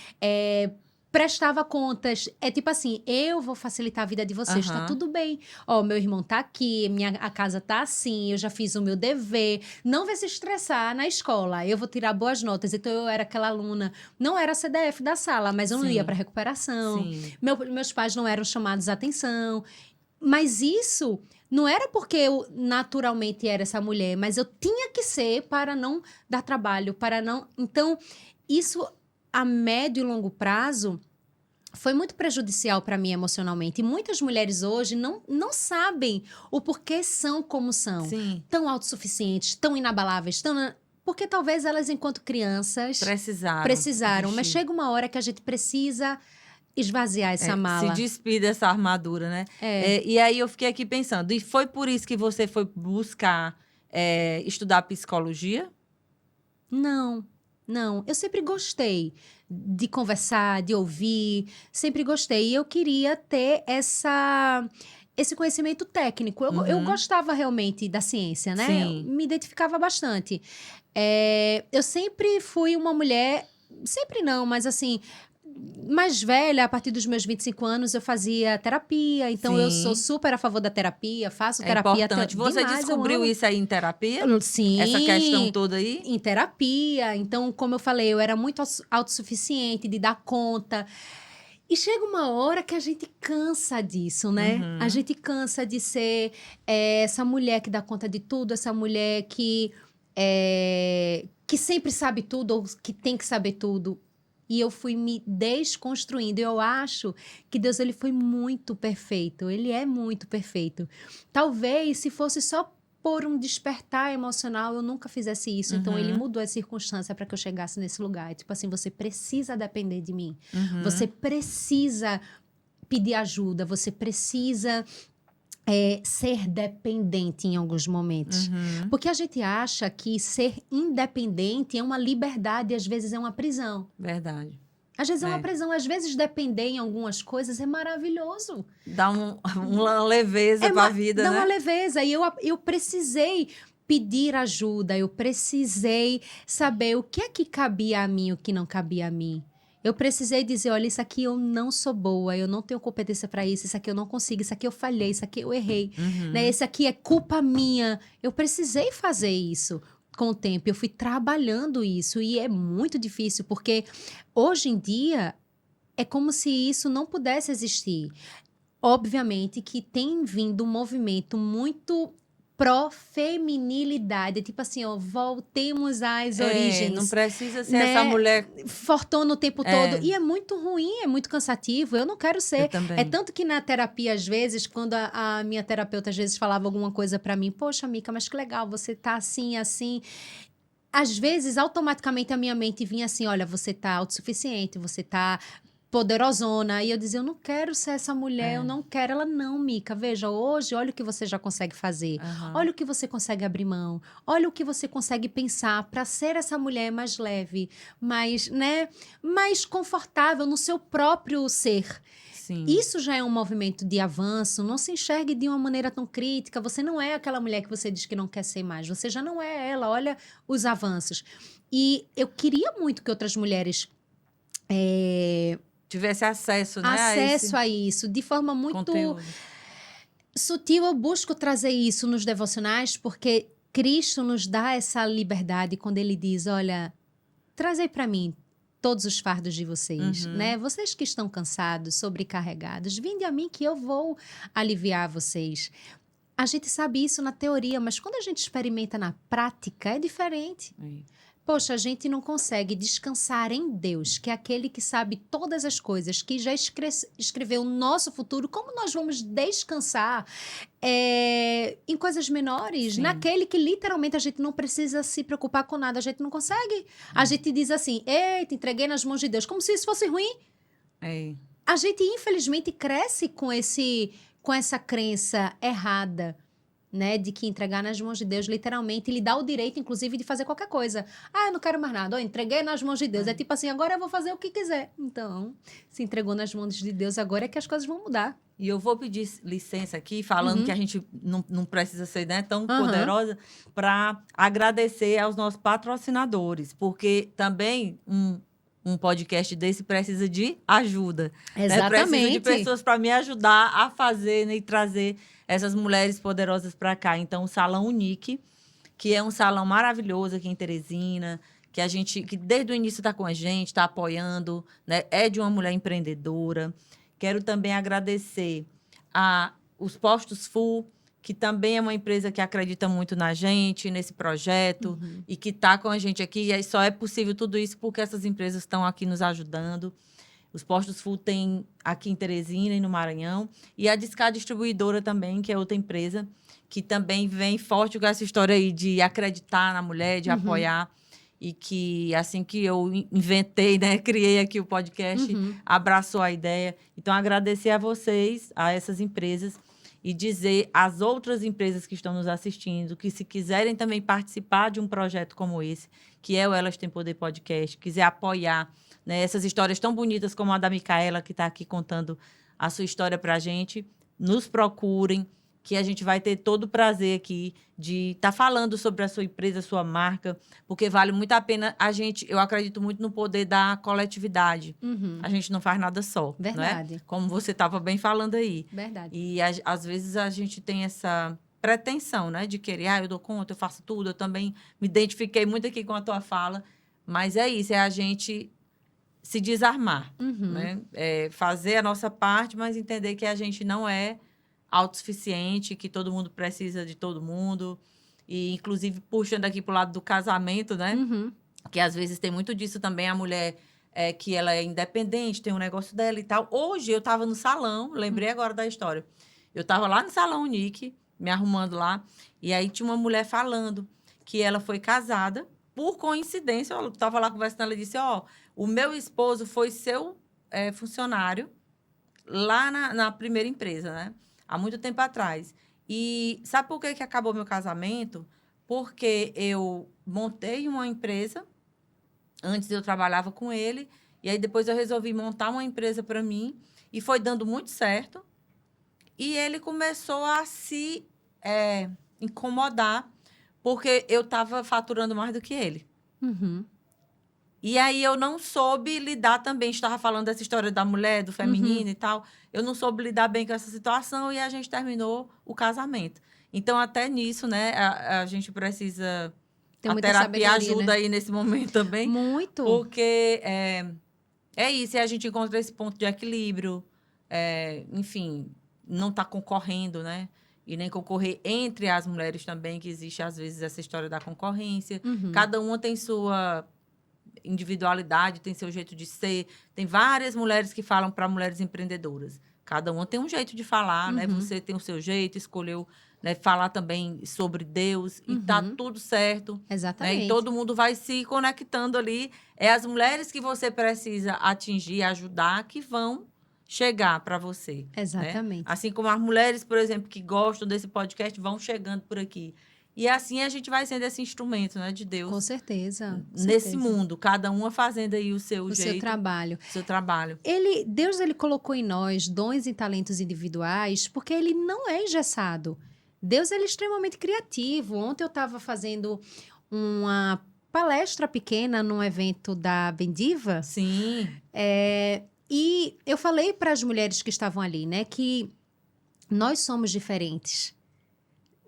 prestava contas. É tipo assim, eu vou facilitar a vida de vocês, tá Aham. tudo bem. Ó, meu irmão tá aqui, a casa tá assim, eu já fiz o meu dever. Não vai se estressar na escola, eu vou tirar boas notas. Então eu era aquela aluna, não era a CDF da sala, mas eu não ia Sim. para recuperação. Sim. Meus pais não eram chamados a atenção. Mas isso não era porque eu naturalmente era essa mulher, mas eu tinha que ser para não dar trabalho, para não. Então, isso a médio e longo prazo foi muito prejudicial para mim emocionalmente. E muitas mulheres hoje não sabem o porquê são como são. Sim. Tão autossuficientes, tão inabaláveis, porque talvez elas, enquanto crianças, precisaram. Mas vestir. chega uma hora que a gente precisa esvaziar essa Se mala. despir dessa armadura, né? E aí eu fiquei aqui pensando, e foi por isso que você foi buscar estudar psicologia? Não. Eu sempre gostei de conversar, de ouvir, sempre gostei. E eu queria ter esse conhecimento técnico. Eu gostava realmente da ciência, né? Sim. Eu me identificava bastante. Eu sempre fui uma mulher, sempre não, mas assim, mais velha, a partir dos meus 25 anos, eu fazia terapia. Então, eu sou Sim. super a favor da terapia, faço É terapia importante. Você demais, eu descobriu amo. isso aí em terapia? Sim. Essa questão toda aí? Em terapia. Então, como eu falei, eu era muito autossuficiente de dar conta. E chega uma hora que a gente cansa disso, né? A gente cansa de ser essa mulher que dá conta de tudo, essa mulher que sempre sabe tudo ou que tem que saber tudo. E eu fui me desconstruindo. Eu acho que Deus, ele foi muito perfeito. Ele é muito perfeito. Talvez, se fosse só por um despertar emocional, eu nunca fizesse isso. Então, ele mudou a circunstância para que eu chegasse nesse lugar. Tipo assim, você precisa depender de mim. Você precisa pedir ajuda. Você precisa ser dependente em alguns momentos. Porque a gente acha que ser independente é uma liberdade e às vezes é uma prisão. Verdade. Às vezes é uma prisão, às vezes depender em algumas coisas é maravilhoso. Dá uma leveza para a vida, dá né? uma leveza. E eu precisei pedir ajuda, eu precisei saber o que é que cabia a mim e o que não cabia a mim. Eu precisei dizer, olha, isso aqui eu não sou boa, eu não tenho competência para isso aqui eu não consigo, isso aqui eu falhei, isso aqui eu errei, né? Esse aqui é culpa minha. Eu precisei fazer isso com o tempo, eu fui trabalhando isso e é muito difícil, porque hoje em dia é como se isso não pudesse existir. Obviamente que tem vindo um movimento muito pró-feminilidade, tipo assim, ó, voltemos às origens. Não precisa ser né? essa mulher Fortona o tempo todo. E é muito ruim, é muito cansativo. Eu não quero ser. Eu também. É tanto que na terapia, às vezes, quando a minha terapeuta às vezes falava alguma coisa pra mim, poxa, Mica, mas que legal, você tá assim, assim. Às vezes, automaticamente a minha mente vinha assim, olha, você tá autossuficiente, você tá poderosona. E eu dizia, eu não quero ser essa mulher, eu não quero. Ela, não, Mica, veja, hoje, olha o que você já consegue fazer. Olha o que você consegue abrir mão. Olha o que você consegue pensar para ser essa mulher mais leve, mais, né, mais confortável no seu próprio ser. Sim. Isso já é um movimento de avanço. Não se enxergue de uma maneira tão crítica. Você não é aquela mulher que você diz que não quer ser mais. Você já não é ela. Olha os avanços. E eu queria muito que outras mulheres Tivesse acesso, né, acesso a isso de forma muito conteúdo. sutil. Eu busco trazer isso nos devocionais porque Cristo nos dá essa liberdade quando ele diz, olha, trazei para mim todos os fardos de vocês, né? Vocês que estão cansados, sobrecarregados, vinde a mim que eu vou aliviar vocês. A gente sabe isso na teoria, mas quando a gente experimenta na prática é diferente. Poxa, a gente não consegue descansar em Deus, que é aquele que sabe todas as coisas, que já escreveu o nosso futuro. Como nós vamos descansar em coisas menores? Sim. Naquele que literalmente a gente não precisa se preocupar com nada, a gente não consegue. A gente diz assim, eita, entreguei nas mãos de Deus, como se isso fosse ruim. A gente, infelizmente, cresce com essa crença errada, né, de que entregar nas mãos de Deus, literalmente, lhe dá o direito, inclusive, de fazer qualquer coisa. Ah, eu não quero mais nada. Eu entreguei nas mãos de Deus. É tipo assim, agora eu vou fazer o que quiser. Então, se entregou nas mãos de Deus, agora é que as coisas vão mudar. E eu vou pedir licença aqui, falando que a gente não precisa ser, né, tão poderosa, para agradecer aos nossos patrocinadores, porque também um podcast desse precisa de ajuda. Exatamente. Né? Precisa de pessoas para me ajudar a fazer, né, e trazer essas mulheres poderosas para cá. Então, o Salão Unique, que é um salão maravilhoso aqui em Teresina, que desde o início está com a gente, está apoiando, né? É de uma mulher empreendedora. Quero também agradecer os Postos Full, que também é uma empresa que acredita muito na gente, nesse projeto, e que está com a gente aqui. E aí só é possível tudo isso porque essas empresas estão aqui nos ajudando. Os Postos Full tem aqui em Teresina e no Maranhão. E a Discar Distribuidora também, que é outra empresa, que também vem forte com essa história aí de acreditar na mulher, de apoiar. E que, assim que eu inventei, né, criei aqui o podcast, abraçou a ideia. Então, agradecer a vocês, a essas empresas, e dizer às outras empresas que estão nos assistindo que, se quiserem também participar de um projeto como esse, que é o Elas Têm Poder Podcast, quiser apoiar, né, essas histórias tão bonitas como a da Micaela, que está aqui contando a sua história para a gente, nos procurem, que a gente vai ter todo o prazer aqui de estar falando sobre a sua empresa, a sua marca, porque vale muito a pena eu acredito muito no poder da coletividade. A gente não faz nada só. Verdade. Né? Como você estava bem falando aí. Verdade. E às vezes a gente tem essa pretensão, né? De querer, eu dou conta, eu faço tudo. Eu também me identifiquei muito aqui com a tua fala. Mas é isso, é a gente se desarmar. Né? Fazer a nossa parte, mas entender que a gente não é autossuficiente, que todo mundo precisa de todo mundo. E, inclusive, puxando aqui para o lado do casamento, né? Que às vezes tem muito disso também, a mulher que ela é independente, tem um negócio dela e tal. Hoje eu estava no salão, lembrei agora da história. Eu estava lá no Salão Unique, me arrumando lá, e aí tinha uma mulher falando que ela foi casada, por coincidência, eu estava lá conversando, ela disse, o meu esposo foi seu funcionário lá na primeira empresa, né? Há muito tempo atrás. E sabe por que acabou meu casamento? Porque eu montei uma empresa, antes eu trabalhava com ele, e aí depois eu resolvi montar uma empresa para mim, e foi dando muito certo. E ele começou a se incomodar, porque eu estava faturando mais do que ele. E aí eu não soube lidar também. Estava falando dessa história da mulher, do feminino e tal. Eu não soube lidar bem com essa situação e a gente terminou o casamento. Então, até nisso, né, a gente precisa... Tem muita terapia sabedoria, ajuda, né? aí nesse momento também. Muito. Porque é isso, e a gente encontra esse ponto de equilíbrio. Enfim, não está concorrendo, né? E nem concorrer entre as mulheres também, que existe, às vezes, essa história da concorrência. Cada uma tem sua individualidade, tem seu jeito de ser. Tem várias mulheres que falam para mulheres empreendedoras. Cada uma tem um jeito de falar, né? Você tem o seu jeito, escolheu, né, falar também sobre Deus e tá tudo certo. Né? Exatamente. E todo mundo vai se conectando ali. É as mulheres que você precisa atingir, ajudar, que vão chegar para você. Exatamente. Né? Assim como as mulheres, por exemplo, que gostam desse podcast, vão chegando por aqui. E assim a gente vai sendo esse instrumento, né, de Deus. Com certeza. Nesse mundo, cada uma fazendo aí o seu jeito. Seu trabalho. Seu trabalho. Deus ele colocou em nós dons e talentos individuais porque ele não é engessado. Deus ele é extremamente criativo. Ontem eu estava fazendo uma palestra pequena num evento da Bendiva. Sim. E eu falei para as mulheres que estavam ali, né, que nós somos diferentes.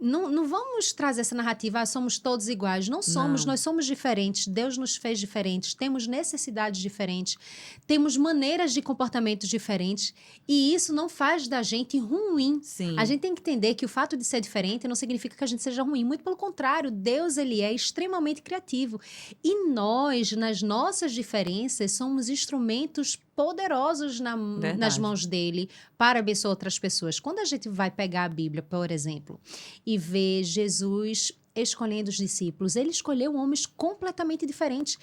Não vamos trazer essa narrativa, somos todos iguais. Não somos, nós somos diferentes. Deus nos fez diferentes, temos necessidades diferentes, temos maneiras de comportamento diferentes. E isso não faz da gente ruim. Sim. A gente tem que entender que o fato de ser diferente não significa que a gente seja ruim. Muito pelo contrário, Deus ele é extremamente criativo. E nós, nas nossas diferenças, somos instrumentos poderosos nas mãos dele para abençoar outras pessoas. Quando a gente vai pegar a Bíblia, por exemplo, e ver Jesus escolhendo os discípulos, ele escolheu homens completamente diferentes.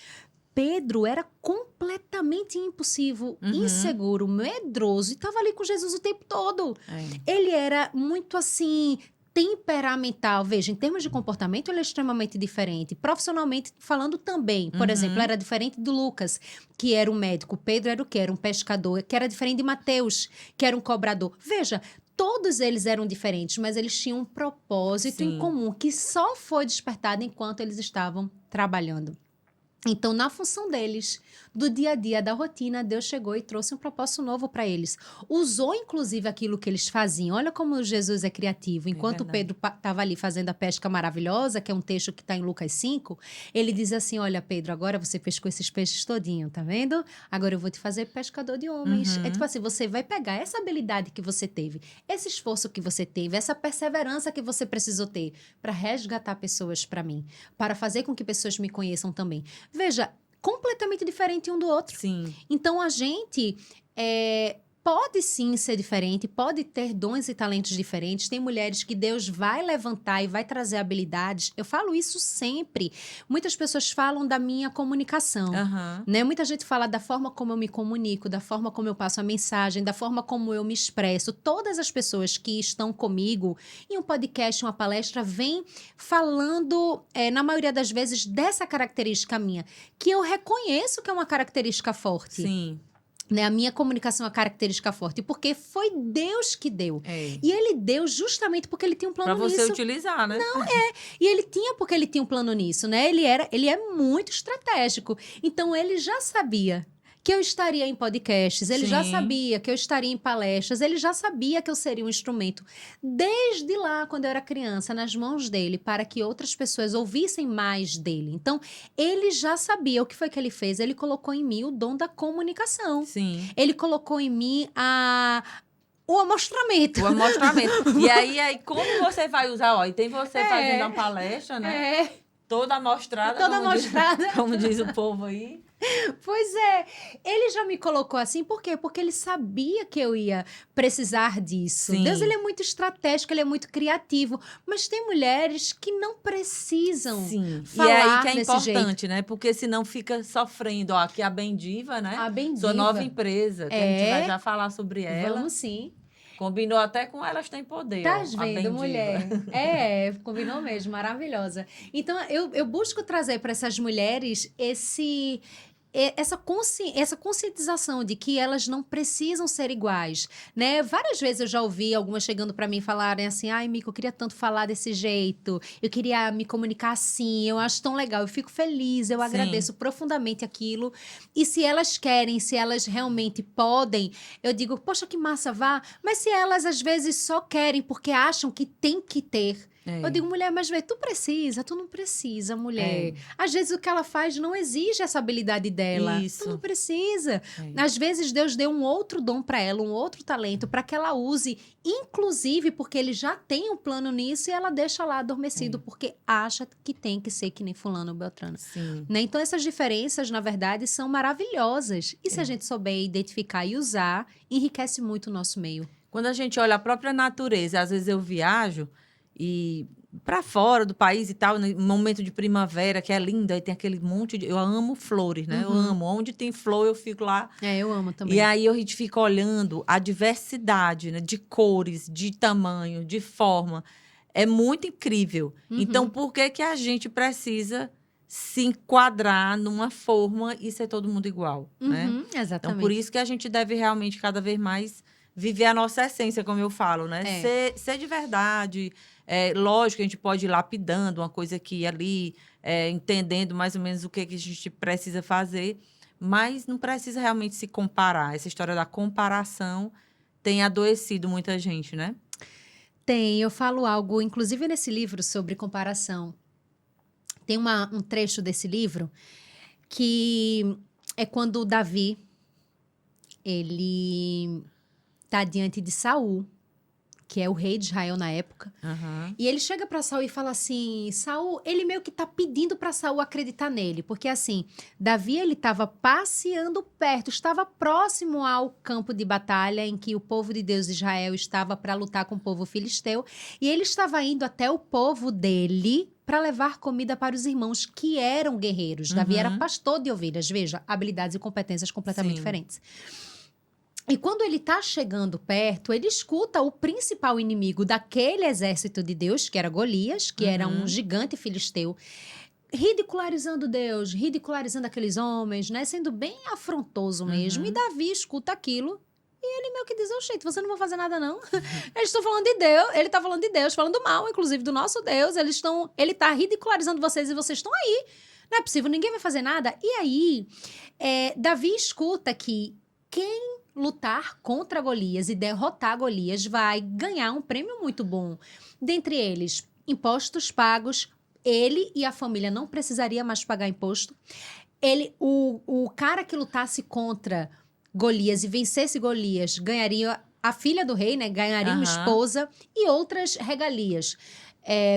Pedro era completamente impulsivo, inseguro, medroso e estava ali com Jesus o tempo todo. Ele era muito assim temperamental. Veja, em termos de comportamento, ele é extremamente diferente. Profissionalmente falando também. Por exemplo, era diferente do Lucas, que era um médico. Pedro era o quê? Era um pescador. Que era diferente de Mateus, que era um cobrador. Veja, todos eles eram diferentes, mas eles tinham um propósito em comum, que só foi despertado enquanto eles estavam trabalhando. Então, na função deles, do dia a dia, da rotina, Deus chegou e trouxe um propósito novo para eles. Usou, inclusive, aquilo que eles faziam. Olha como Jesus é criativo. Enquanto Pedro estava ali fazendo a pesca maravilhosa, que é um texto que está em Lucas 5, ele diz assim, olha, Pedro, agora você pescou esses peixes todinho, tá vendo? Agora eu vou te fazer pescador de homens. É tipo assim, você vai pegar essa habilidade que você teve, esse esforço que você teve, essa perseverança que você precisou ter para resgatar pessoas para mim, para fazer com que pessoas me conheçam também. Veja, completamente diferente um do outro. Sim. Então, a gente pode sim ser diferente, pode ter dons e talentos diferentes. Tem mulheres que Deus vai levantar e vai trazer habilidades. Eu falo isso sempre. Muitas pessoas falam da minha comunicação. Né? Muita gente fala da forma como eu me comunico, da forma como eu passo a mensagem, da forma como eu me expresso. Todas as pessoas que estão comigo em um podcast, uma palestra, vêm falando, na maioria das vezes, dessa característica minha, que eu reconheço que é uma característica forte. Sim. Né? A minha comunicação é uma característica forte, porque foi Deus que deu. E ele deu justamente porque ele tinha um plano nisso. Pra você utilizar, né? E ele tinha porque ele tinha um plano nisso, né? Ele é muito estratégico. Então, ele já sabia que eu estaria em podcasts, ele já sabia que eu estaria em palestras, ele já sabia que eu seria um instrumento, desde lá, quando eu era criança, nas mãos dele, para que outras pessoas ouvissem mais dele. Então, ele já sabia o que foi que ele fez. Ele colocou em mim o dom da comunicação. Sim. Ele colocou em mim o amostramento. O amostramento. E aí, como você vai usar? Ó, e tem você fazendo uma palestra, né? Toda amostrada. Toda amostrada. Como diz o povo aí. Pois é, ele já me colocou assim, por quê? Porque ele sabia que eu ia precisar disso. Sim. Deus, ele é muito estratégico, ele é muito criativo, mas tem mulheres que não precisam falar e é aí que é desse importante, jeito. né? Porque senão fica sofrendo. Ó, aqui a Bendiva, né? A Bendiva. Sua nova empresa, que a gente vai já falar sobre ela. Vamos sim. Combinou até com Elas Têm Poder. Tá ó, vendo, mulher? Combinou mesmo, maravilhosa. Então, eu busco trazer para essas mulheres essa conscientização de que elas não precisam ser iguais, né? Várias vezes eu já ouvi algumas chegando para mim falarem assim, ai, Mico, eu queria tanto falar desse jeito, eu queria me comunicar assim, eu acho tão legal, eu fico feliz, eu agradeço profundamente aquilo. E se elas querem, se elas realmente podem, eu digo, poxa, que massa, vá. Mas se elas às vezes só querem porque acham que tem que ter, Eu digo, mulher, mas vê, tu não precisa, mulher. É. Às vezes o que ela faz não exige essa habilidade dela. Isso. Tu não precisa. É. Às vezes Deus deu um outro dom para ela, um outro talento, para que ela use, inclusive porque ele já tem um plano nisso e ela deixa lá adormecido, porque acha que tem que ser que nem fulano ou beltrano. Sim. Né? Então, essas diferenças, na verdade, são maravilhosas. E se a gente souber identificar e usar, enriquece muito o nosso meio. Quando a gente olha a própria natureza, às vezes eu viajo e para fora do país e tal, no momento de primavera, que é lindo, aí tem aquele monte de... Eu amo flores, né? Eu amo. Onde tem flor, eu fico lá. Eu amo também. E aí a gente fica olhando a diversidade, né? De cores, de tamanho, de forma. É muito incrível. Então, por que que a gente precisa se enquadrar numa forma e ser todo mundo igual, né? Exatamente. Então, por isso que a gente deve realmente, cada vez mais, viver a nossa essência, como eu falo, né? Ser de verdade. Lógico que a gente pode ir lapidando uma coisa aqui e ali, entendendo mais ou menos o que a gente precisa fazer, mas não precisa realmente se comparar. Essa história da comparação tem adoecido muita gente, né? Tem, eu falo algo, inclusive nesse livro, sobre comparação. Tem um trecho desse livro que é quando o Davi, ele tá diante de Saul, que é o rei de Israel na época. E ele chega para Saul e fala assim, Saul, ele meio que tá pedindo para Saul acreditar nele, porque assim, Davi, ele estava passeando perto, estava próximo ao campo de batalha em que o povo de Deus de Israel estava para lutar com o povo filisteu, e ele estava indo até o povo dele para levar comida para os irmãos que eram guerreiros. Davi era pastor de ovelhas, veja, habilidades e competências completamente diferentes. E quando ele está chegando perto, ele escuta o principal inimigo daquele exército de Deus, que era Golias, que era um gigante filisteu, ridicularizando Deus, ridicularizando aqueles homens, né? Sendo bem afrontoso mesmo. E Davi escuta aquilo e ele meio que diz, gente, você não vai fazer nada não. Eles estão falando de Deus, ele está falando de Deus, falando mal, inclusive, do nosso Deus. Ele está ridicularizando vocês e vocês estão aí. Não é possível, ninguém vai fazer nada. E aí, Davi escuta que quem lutar contra Golias e derrotar Golias vai ganhar um prêmio muito bom. Dentre eles, impostos pagos. Ele e a família não precisaria mais pagar imposto. O cara que lutasse contra Golias e vencesse Golias ganharia a filha do rei, né? Ganharia uma esposa e outras regalias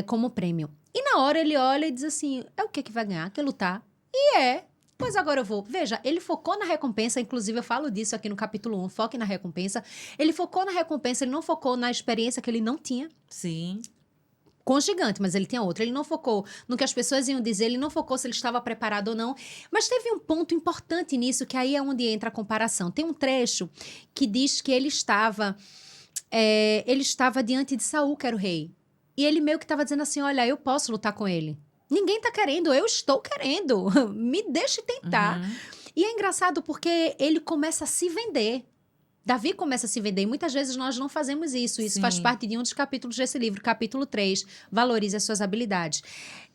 como prêmio. E na hora ele olha e diz assim, é o que vai ganhar? Quer lutar? Pois agora eu vou. Veja, ele focou na recompensa, inclusive eu falo disso aqui no capítulo 1, foque na recompensa. Ele focou na recompensa, ele não focou na experiência que ele não tinha. Sim. Com o gigante, mas ele tinha outra. Ele não focou no que as pessoas iam dizer, ele não focou se ele estava preparado ou não. Mas teve um ponto importante nisso, que aí é onde entra a comparação. Tem um trecho que diz que ele estava diante de Saul, que era o rei. E ele meio que estava dizendo assim, olha, eu posso lutar com ele. Ninguém tá querendo, eu estou querendo. Me deixe tentar. E é engraçado porque ele começa a se vender. Davi começa a se vender. E muitas vezes nós não fazemos isso. Isso faz parte de um dos capítulos desse livro, capítulo 3. Valorize as suas habilidades.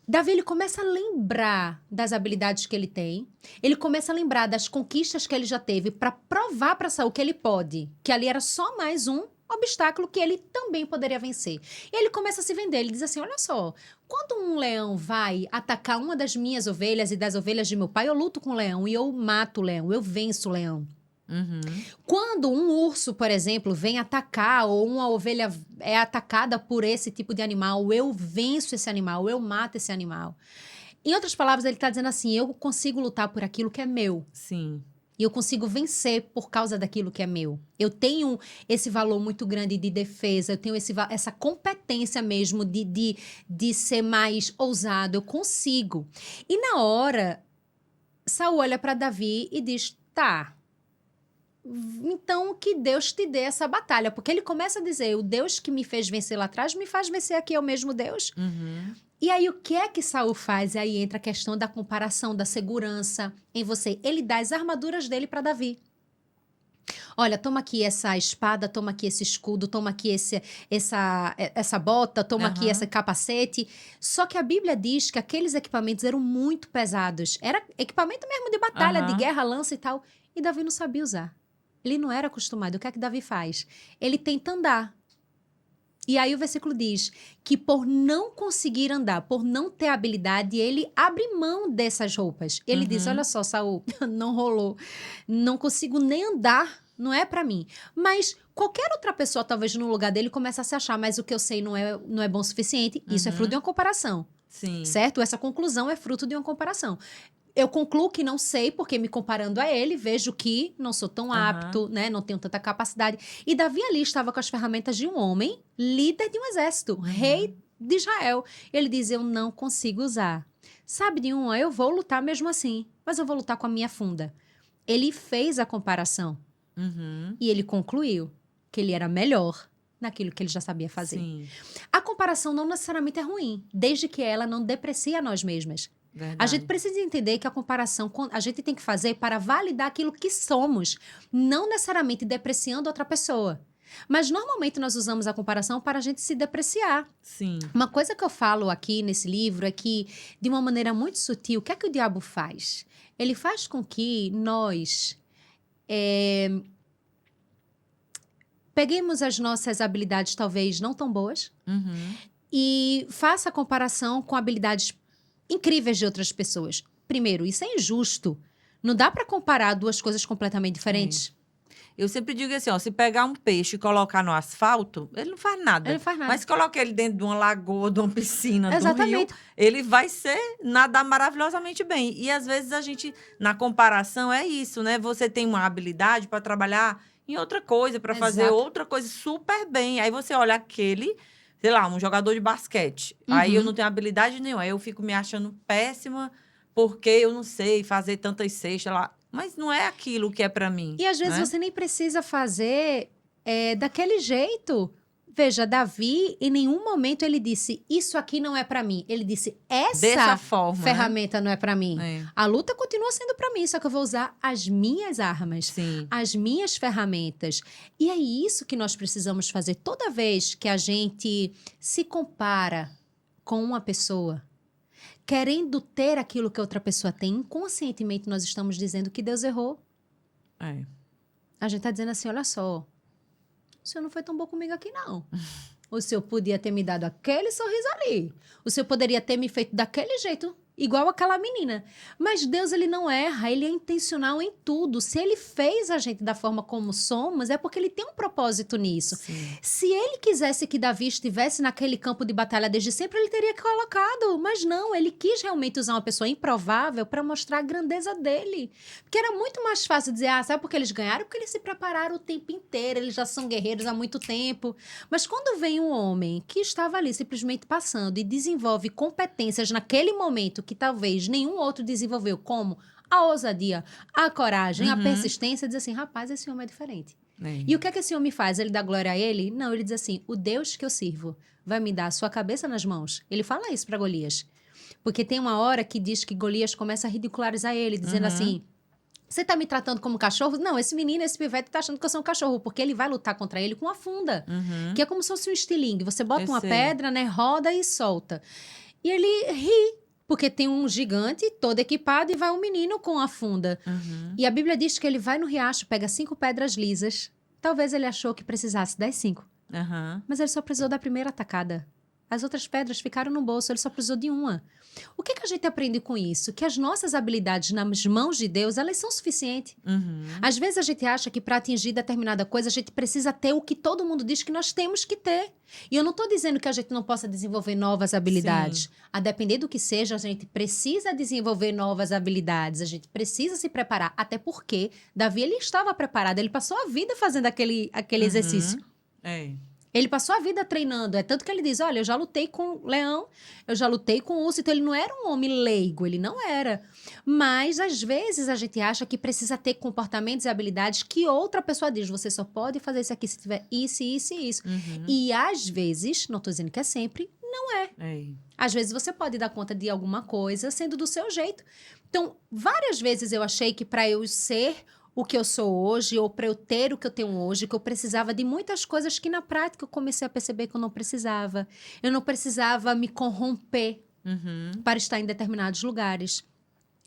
Davi, ele começa a lembrar das habilidades que ele tem. Ele começa a lembrar das conquistas que ele já teve para provar para Saul que ele pode. Que ali era só mais um obstáculo que ele também poderia vencer. E ele começa a se vender. Ele diz assim, olha só, quando um leão vai atacar uma das minhas ovelhas e das ovelhas de meu pai, eu luto com o leão e eu mato o leão, eu venço o leão. Quando um urso, por exemplo, vem atacar ou uma ovelha é atacada por esse tipo de animal, eu venço esse animal, eu mato esse animal. Em outras palavras, ele está dizendo assim, eu consigo lutar por aquilo que é meu. Sim. E eu consigo vencer por causa daquilo que é meu. Eu tenho esse valor muito grande de defesa, eu tenho essa competência mesmo de ser mais ousado, eu consigo. E na hora, Saul olha para Davi e diz, tá, então que Deus te dê essa batalha. Porque ele começa a dizer, o Deus que me fez vencer lá atrás me faz vencer aqui, é o mesmo Deus. E aí, o que é que Saul faz? Aí entra a questão da comparação, da segurança em você. Ele dá as armaduras dele para Davi. Olha, toma aqui essa espada, toma aqui esse escudo, toma aqui essa bota, toma aqui esse capacete. Só que a Bíblia diz que aqueles equipamentos eram muito pesados. Era equipamento mesmo de batalha, de guerra, lança e tal. E Davi não sabia usar. Ele não era acostumado. O que é que Davi faz? Ele tenta andar. E aí o versículo diz que por não conseguir andar, por não ter habilidade, ele abre mão dessas roupas. Ele diz, olha só, Saul, não rolou, não consigo nem andar, não é pra mim. Mas qualquer outra pessoa, talvez no lugar dele, começa a se achar, mas o que eu sei não é bom o suficiente. Isso é fruto de uma comparação, Sim. certo? Essa conclusão é fruto de uma comparação. Eu concluo que não sei, porque me comparando a ele, vejo que não sou tão apto, né? Não tenho tanta capacidade. E Davi ali estava com as ferramentas de um homem, líder de um exército, rei de Israel. Ele diz, eu não consigo usar. Sabe de uma? Eu vou lutar mesmo assim, mas eu vou lutar com a minha funda. Ele fez a comparação. E ele concluiu que ele era melhor naquilo que ele já sabia fazer. Sim. A comparação não necessariamente é ruim, desde que ela não deprecie a nós mesmas. Verdade. A gente precisa entender que a comparação a gente tem que fazer para validar aquilo que somos, não necessariamente depreciando outra pessoa. Mas normalmente nós usamos a comparação para a gente se depreciar. Sim. Uma coisa que eu falo aqui nesse livro é que, de uma maneira muito sutil, o que é que o diabo faz? Ele faz com que nós peguemos as nossas habilidades talvez não tão boas e faça a comparação com habilidades incríveis de outras pessoas. Primeiro, isso é injusto. Não dá para comparar duas coisas completamente diferentes. Eu sempre digo assim, ó, se pegar um peixe e colocar no asfalto, ele não faz nada. Ele não faz nada. Mas se colocar ele dentro de uma lagoa, de uma piscina, de um rio, Exatamente. ele vai nadar maravilhosamente bem. E às vezes a gente, na comparação, é isso, né? Você tem uma habilidade para trabalhar em outra coisa, para fazer Exato. outra coisa super bem. Aí você olha aquele, sei lá, um jogador de basquete. Aí eu não tenho habilidade nenhuma. Aí eu fico me achando péssima porque eu não sei fazer tantas cestas lá. Mas não é aquilo que é para mim. E às vezes né? você nem precisa fazer daquele jeito. Veja, Davi, em nenhum momento ele disse, isso aqui não é pra mim. Ele disse, Dessa essa forma, ferramenta não é pra mim. É. A luta continua sendo pra mim, só que eu vou usar as minhas armas, Sim. as minhas ferramentas. E é isso que nós precisamos fazer toda vez que a gente se compara com uma pessoa, querendo ter aquilo que outra pessoa tem. Inconscientemente nós estamos dizendo que Deus errou. É. A gente tá dizendo assim, olha só, o senhor não foi tão bom comigo aqui, não. O senhor podia ter me dado aquele sorriso ali. O senhor poderia ter me feito daquele jeito, igual aquela menina. Mas Deus, ele não erra, ele é intencional em tudo. Se ele fez a gente da forma como somos, é porque ele tem um propósito nisso. Sim. Se ele quisesse que Davi estivesse naquele campo de batalha desde sempre, ele teria colocado. Mas não, ele quis realmente usar uma pessoa improvável para mostrar a grandeza dele. Porque era muito mais fácil dizer, sabe por que eles ganharam? Porque eles se prepararam o tempo inteiro, eles já são guerreiros há muito tempo. Mas quando vem um homem que estava ali simplesmente passando e desenvolve competências naquele momento que talvez nenhum outro desenvolveu, como a ousadia, a coragem, a persistência, diz assim, rapaz, esse homem é diferente. É. E o que é que esse homem faz? Ele dá glória a ele? Não, ele diz assim, o Deus que eu sirvo vai me dar a sua cabeça nas mãos. Ele fala isso para Golias. Porque tem uma hora que diz que Golias começa a ridicularizar ele, dizendo assim, você tá me tratando como cachorro? Não, esse menino, esse pivete tá achando que eu sou um cachorro, porque ele vai lutar contra ele com a funda, que é como se fosse um estilingue. Você bota Eu uma sei. pedra, né, roda e solta. E ele ri, porque tem um gigante todo equipado e vai um menino com a funda. E a Bíblia diz que ele vai no riacho, pega 5 pedras lisas. Talvez ele achou que precisasse das 5. Aham. Mas ele só precisou da primeira tacada. As outras pedras ficaram no bolso, ele só precisou de uma. O que a gente aprende com isso? Que as nossas habilidades nas mãos de Deus, elas são suficientes. Às vezes a gente acha que para atingir determinada coisa, a gente precisa ter o que todo mundo diz que nós temos que ter. E eu não estou dizendo que a gente não possa desenvolver novas habilidades. Sim. A depender do que seja, a gente precisa desenvolver novas habilidades. A gente precisa se preparar. Até porque Davi, ele estava preparado. Ele passou a vida fazendo aquele exercício. É. Ele passou a vida treinando. É tanto que ele diz, olha, eu já lutei com leão, eu já lutei com urso. Então, ele não era um homem leigo, ele não era. Mas, às vezes, a gente acha que precisa ter comportamentos e habilidades que outra pessoa diz. Você só pode fazer isso aqui se tiver isso, isso e isso. E, às vezes, não estou dizendo que é sempre, não é. É. Às vezes, você pode dar conta de alguma coisa sendo do seu jeito. Então, várias vezes eu achei que para eu ser o que eu sou hoje, ou para eu ter o que eu tenho hoje, que eu precisava de muitas coisas que na prática eu comecei a perceber que eu não precisava. Eu não precisava me corromper para estar em determinados lugares.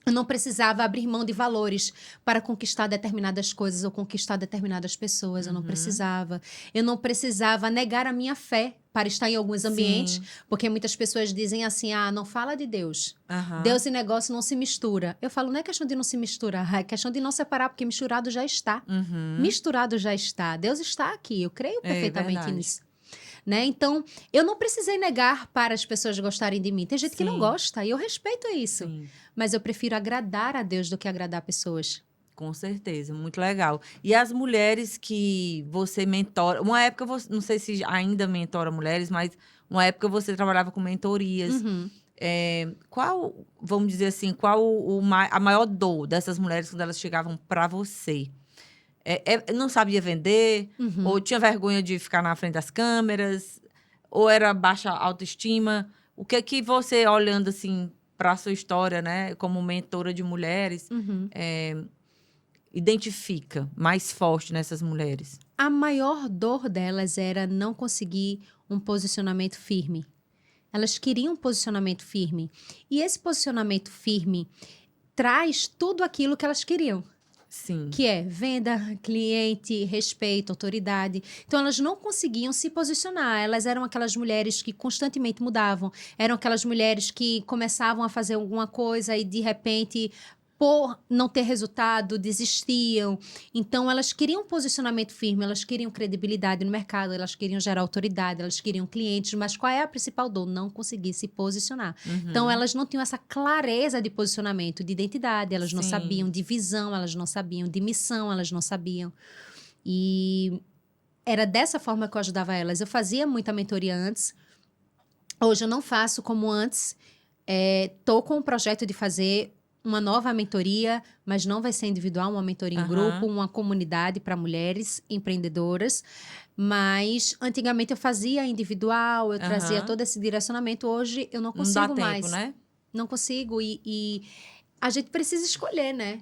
Eu não precisava abrir mão de valores para conquistar determinadas coisas ou conquistar determinadas pessoas. Eu não precisava. Eu não precisava negar a minha fé para estar em alguns ambientes, Sim. porque muitas pessoas dizem assim: ah, não fala de Deus. Aham. Deus e negócio não se mistura. Eu falo, não é questão de não se misturar, é questão de não separar, porque misturado já está. Misturado já está. Deus está aqui. Eu creio perfeitamente verdade. nisso. Né? Então, eu não precisei negar para as pessoas gostarem de mim. Tem gente que não Sim. gosta e eu respeito isso. Sim. Mas eu prefiro agradar a Deus do que agradar pessoas. Com certeza, muito legal. E as mulheres que você mentora, uma época, você, não sei se ainda mentora mulheres, mas uma época você trabalhava com mentorias. Uhum. Qual, vamos dizer assim, qual a maior dor dessas mulheres quando elas chegavam para você? Não sabia vender? Uhum. Ou tinha vergonha de ficar na frente das câmeras? Ou era baixa autoestima? O que é que você, olhando assim para a sua história, né, como mentora de mulheres, Uhum. identifica mais forte nessas mulheres? A maior dor delas era não conseguir um posicionamento firme. Elas queriam um posicionamento firme. E esse posicionamento firme traz tudo aquilo que elas queriam. Sim. Que é venda, cliente, respeito, autoridade. Então, elas não conseguiam se posicionar. Elas eram aquelas mulheres que constantemente mudavam. Eram aquelas mulheres que começavam a fazer alguma coisa e, de repente, por não ter resultado, desistiam. Então, elas queriam um posicionamento firme, elas queriam credibilidade no mercado, elas queriam gerar autoridade, elas queriam clientes. Mas qual é a principal dor? Não conseguir se posicionar. Então, elas não tinham essa clareza de posicionamento, de identidade, elas não Sim. sabiam de visão, elas não sabiam de missão, elas não sabiam. E era dessa forma que eu ajudava elas. Eu fazia muita mentoria antes. Hoje eu não faço como antes. Tô com o projeto de fazer uma nova mentoria, mas não vai ser individual, uma mentoria em grupo, uma comunidade para mulheres empreendedoras. Mas antigamente eu fazia individual, eu trazia todo esse direcionamento. Hoje eu não Não dá consigo tempo, mais. né? Não consigo. E a gente precisa escolher, né?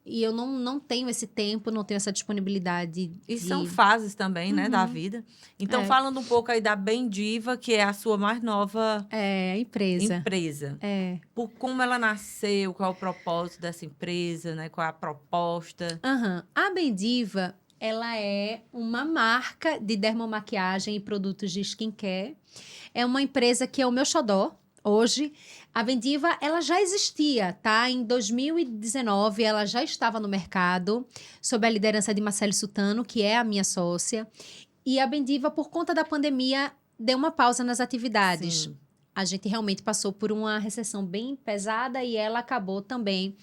E eu não tenho esse tempo, não tenho essa disponibilidade. E são fases também, né, da vida. Então, falando um pouco aí da Bem Diva, que é a sua mais nova empresa. Por como ela nasceu, qual é o propósito dessa empresa, né? Qual é a proposta? A Bem Diva, ela é uma marca de dermomaquiagem e produtos de skincare. É uma empresa que é o meu xodó. Hoje, a Bem Diva, ela já existia, tá? Em 2019, ela já estava no mercado, sob a liderança de Marcele Sutano, que é a minha sócia. E a Bem Diva, por conta da pandemia, deu uma pausa nas atividades. Sim. A gente realmente passou por uma recessão bem pesada e ela acabou também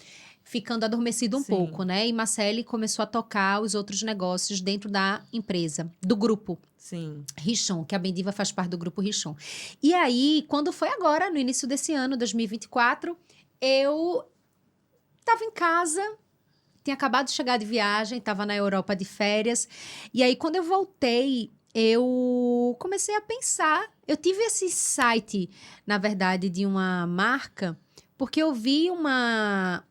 ficando adormecida um pouco, né? E Marcele começou a tocar os outros negócios dentro da empresa, do grupo. Sim. Richon, que a Bem Diva faz parte do grupo Richon. E aí, quando foi agora, no início desse ano, 2024, eu estava em casa, tinha acabado de chegar de viagem, estava na Europa de férias. E aí, quando eu voltei, eu comecei a pensar. Eu tive esse insight, na verdade, de uma marca, porque eu vi uma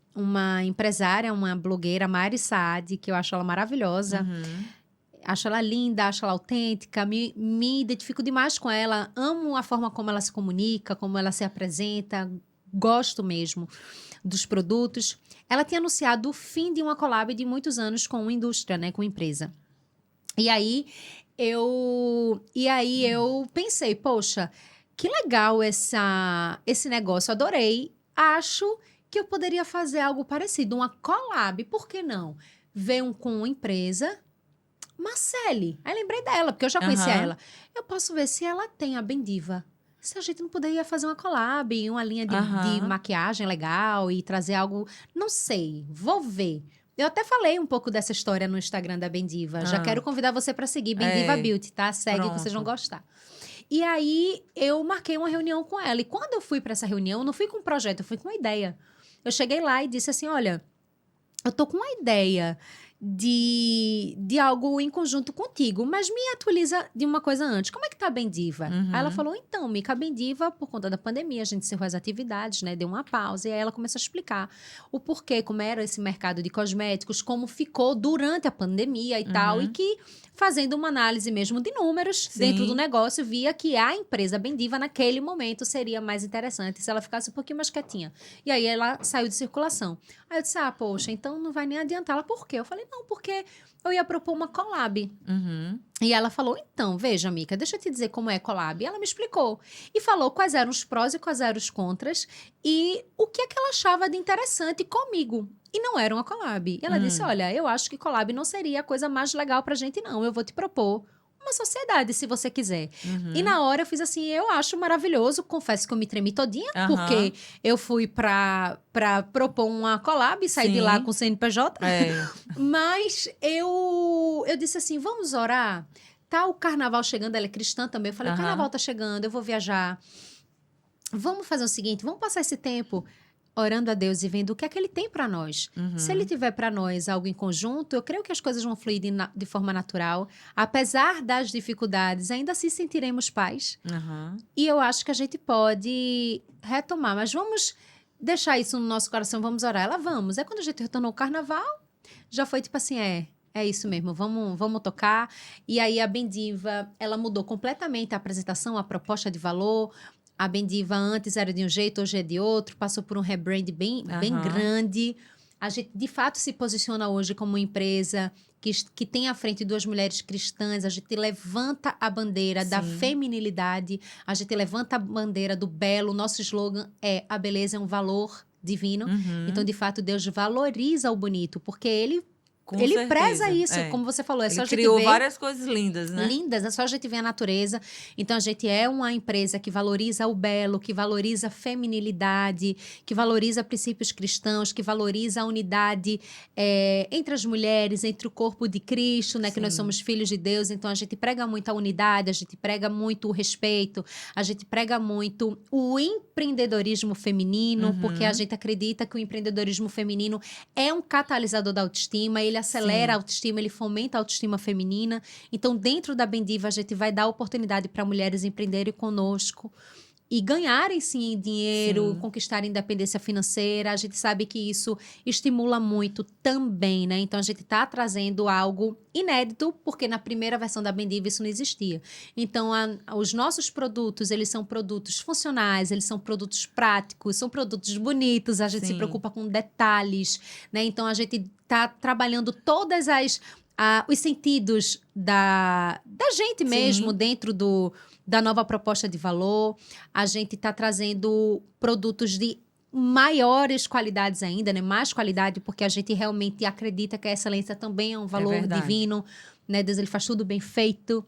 empresária, uma blogueira, Mari Saad, que eu acho ela maravilhosa. Acho ela linda, acho ela autêntica, me identifico demais com ela, amo a forma como ela se comunica, como ela se apresenta, gosto mesmo dos produtos. Ela tinha anunciado o fim de uma collab de muitos anos com uma indústria, né, com uma empresa. E aí eu pensei, poxa, que legal esse negócio, adorei. Acho que eu poderia fazer algo parecido, uma collab, por que não? Veio com uma empresa, Marcele. Aí lembrei dela, porque eu já conhecia ela. Eu posso ver se ela tem a Bem Diva. Se a gente não poderia fazer uma collab, uma linha de maquiagem legal e trazer algo... Não sei, vou ver. Eu até falei um pouco dessa história no Instagram da Bem Diva. Já quero convidar você para seguir Bem Diva Beauty, tá? Segue que vocês vão gostar. E aí, eu marquei uma reunião com ela. E quando eu fui para essa reunião, eu não fui com um projeto, eu fui com uma ideia. Eu cheguei lá e disse assim, olha, eu tô com uma ideia de algo em conjunto contigo, mas me atualiza de uma coisa antes. Como é que tá a Bendiva? Aí ela falou, então, Mica, a Bendiva, por conta da pandemia, a gente encerrou as atividades, né? Deu uma pausa. E aí ela começou a explicar o porquê, como era esse mercado de cosméticos, como ficou durante a pandemia e tal, e que, fazendo uma análise mesmo de números dentro do negócio, via que a empresa Bendiva, naquele momento, seria mais interessante se ela ficasse um pouquinho mais quietinha. E aí ela saiu de circulação. Aí eu disse, poxa, então não vai nem adiantar. Ela, por quê? Eu falei, não, porque eu ia propor uma collab. E ela falou, então, veja, Mica, deixa eu te dizer como é collab. E ela me explicou. E falou quais eram os prós e quais eram os contras. E o que é que ela achava de interessante comigo. E não era uma collab. E ela disse, olha, eu acho que collab não seria a coisa mais legal pra gente, não. Eu vou te propor uma sociedade, se você quiser. E na hora eu fiz assim, eu acho maravilhoso. Confesso que eu me tremi todinha, porque eu fui pra propor uma collab e saí de lá com o CNPJ. Mas eu disse assim, vamos orar? Tá o carnaval chegando, ela é cristã também. Eu falei, o carnaval tá chegando, eu vou viajar. Vamos fazer o seguinte, vamos passar esse tempo orando a Deus e vendo o que é que ele tem para nós. Se ele tiver para nós algo em conjunto, eu creio que as coisas vão fluir de forma natural. Apesar das dificuldades, ainda assim sentiremos paz. E eu acho que a gente pode retomar. Mas vamos deixar isso no nosso coração, vamos orar. Ela, vamos. É quando a gente retornou o carnaval, já foi tipo assim, é isso mesmo, vamos tocar. E aí a Bendiva, ela mudou completamente a apresentação, a proposta de valor. A Bendiva antes era de um jeito, hoje é de outro. Passou por um rebrand bem grande. A gente, de fato, se posiciona hoje como uma empresa que tem à frente duas mulheres cristãs. A gente levanta a bandeira da feminilidade. A gente levanta a bandeira do belo. Nosso slogan é a beleza é um valor divino. Então, de fato, Deus valoriza o bonito, porque Ele preza isso, como você falou. É só a gente criou ver várias coisas lindas, né? Lindas, é só a gente ver a natureza. Então, a gente é uma empresa que valoriza o belo, que valoriza a feminilidade, que valoriza princípios cristãos, que valoriza a unidade entre as mulheres, entre o corpo de Cristo, né? Que nós somos filhos de Deus. Então, a gente prega muito a unidade, a gente prega muito o respeito, a gente prega muito o empreendedorismo feminino, porque a gente acredita que o empreendedorismo feminino é um catalisador da autoestima, ele acelera a autoestima, ele fomenta a autoestima feminina. Então, dentro da Bendiva, a gente vai dar oportunidade para mulheres empreenderem conosco e ganharem, sim, dinheiro, conquistarem independência financeira. A gente sabe que isso estimula muito também, né? Então, a gente está trazendo algo inédito, porque na primeira versão da Bendiva isso não existia. Então, os nossos produtos, eles são produtos funcionais, eles são produtos práticos, são produtos bonitos, a gente se preocupa com detalhes, né? Então, a gente está trabalhando todas os sentidos da gente mesmo dentro da nova proposta de valor. A gente está trazendo produtos de maiores qualidades ainda, né? Mais qualidade, porque a gente realmente acredita que a excelência também é um valor divino, né? Deus, ele faz tudo bem feito.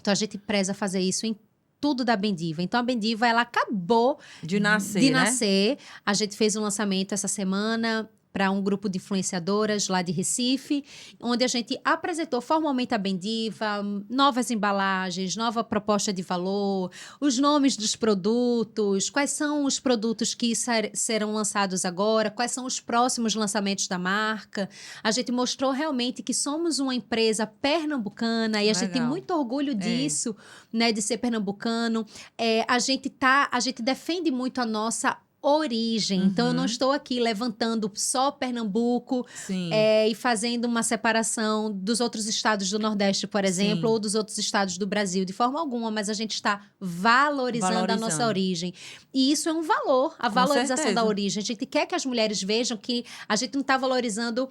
Então, a gente preza fazer isso em tudo da Bendiva. Então, a Bendiva, ela acabou de nascer. A gente fez um lançamento essa semana para um grupo de influenciadoras lá de Recife, onde a gente apresentou formalmente a Bendiva, novas embalagens, nova proposta de valor, os nomes dos produtos, quais são os produtos que serão lançados agora, quais são os próximos lançamentos da marca. A gente mostrou realmente que somos uma empresa pernambucana e a gente tem muito orgulho disso, né, de ser pernambucano. A gente defende muito a nossa origem. Então, eu não estou aqui levantando só Pernambuco e fazendo uma separação dos outros estados do Nordeste, por exemplo, ou dos outros estados do Brasil, de forma alguma, mas a gente está valorizando a nossa origem. E isso é um valor, a valorização da origem. A gente quer que as mulheres vejam que a gente não está valorizando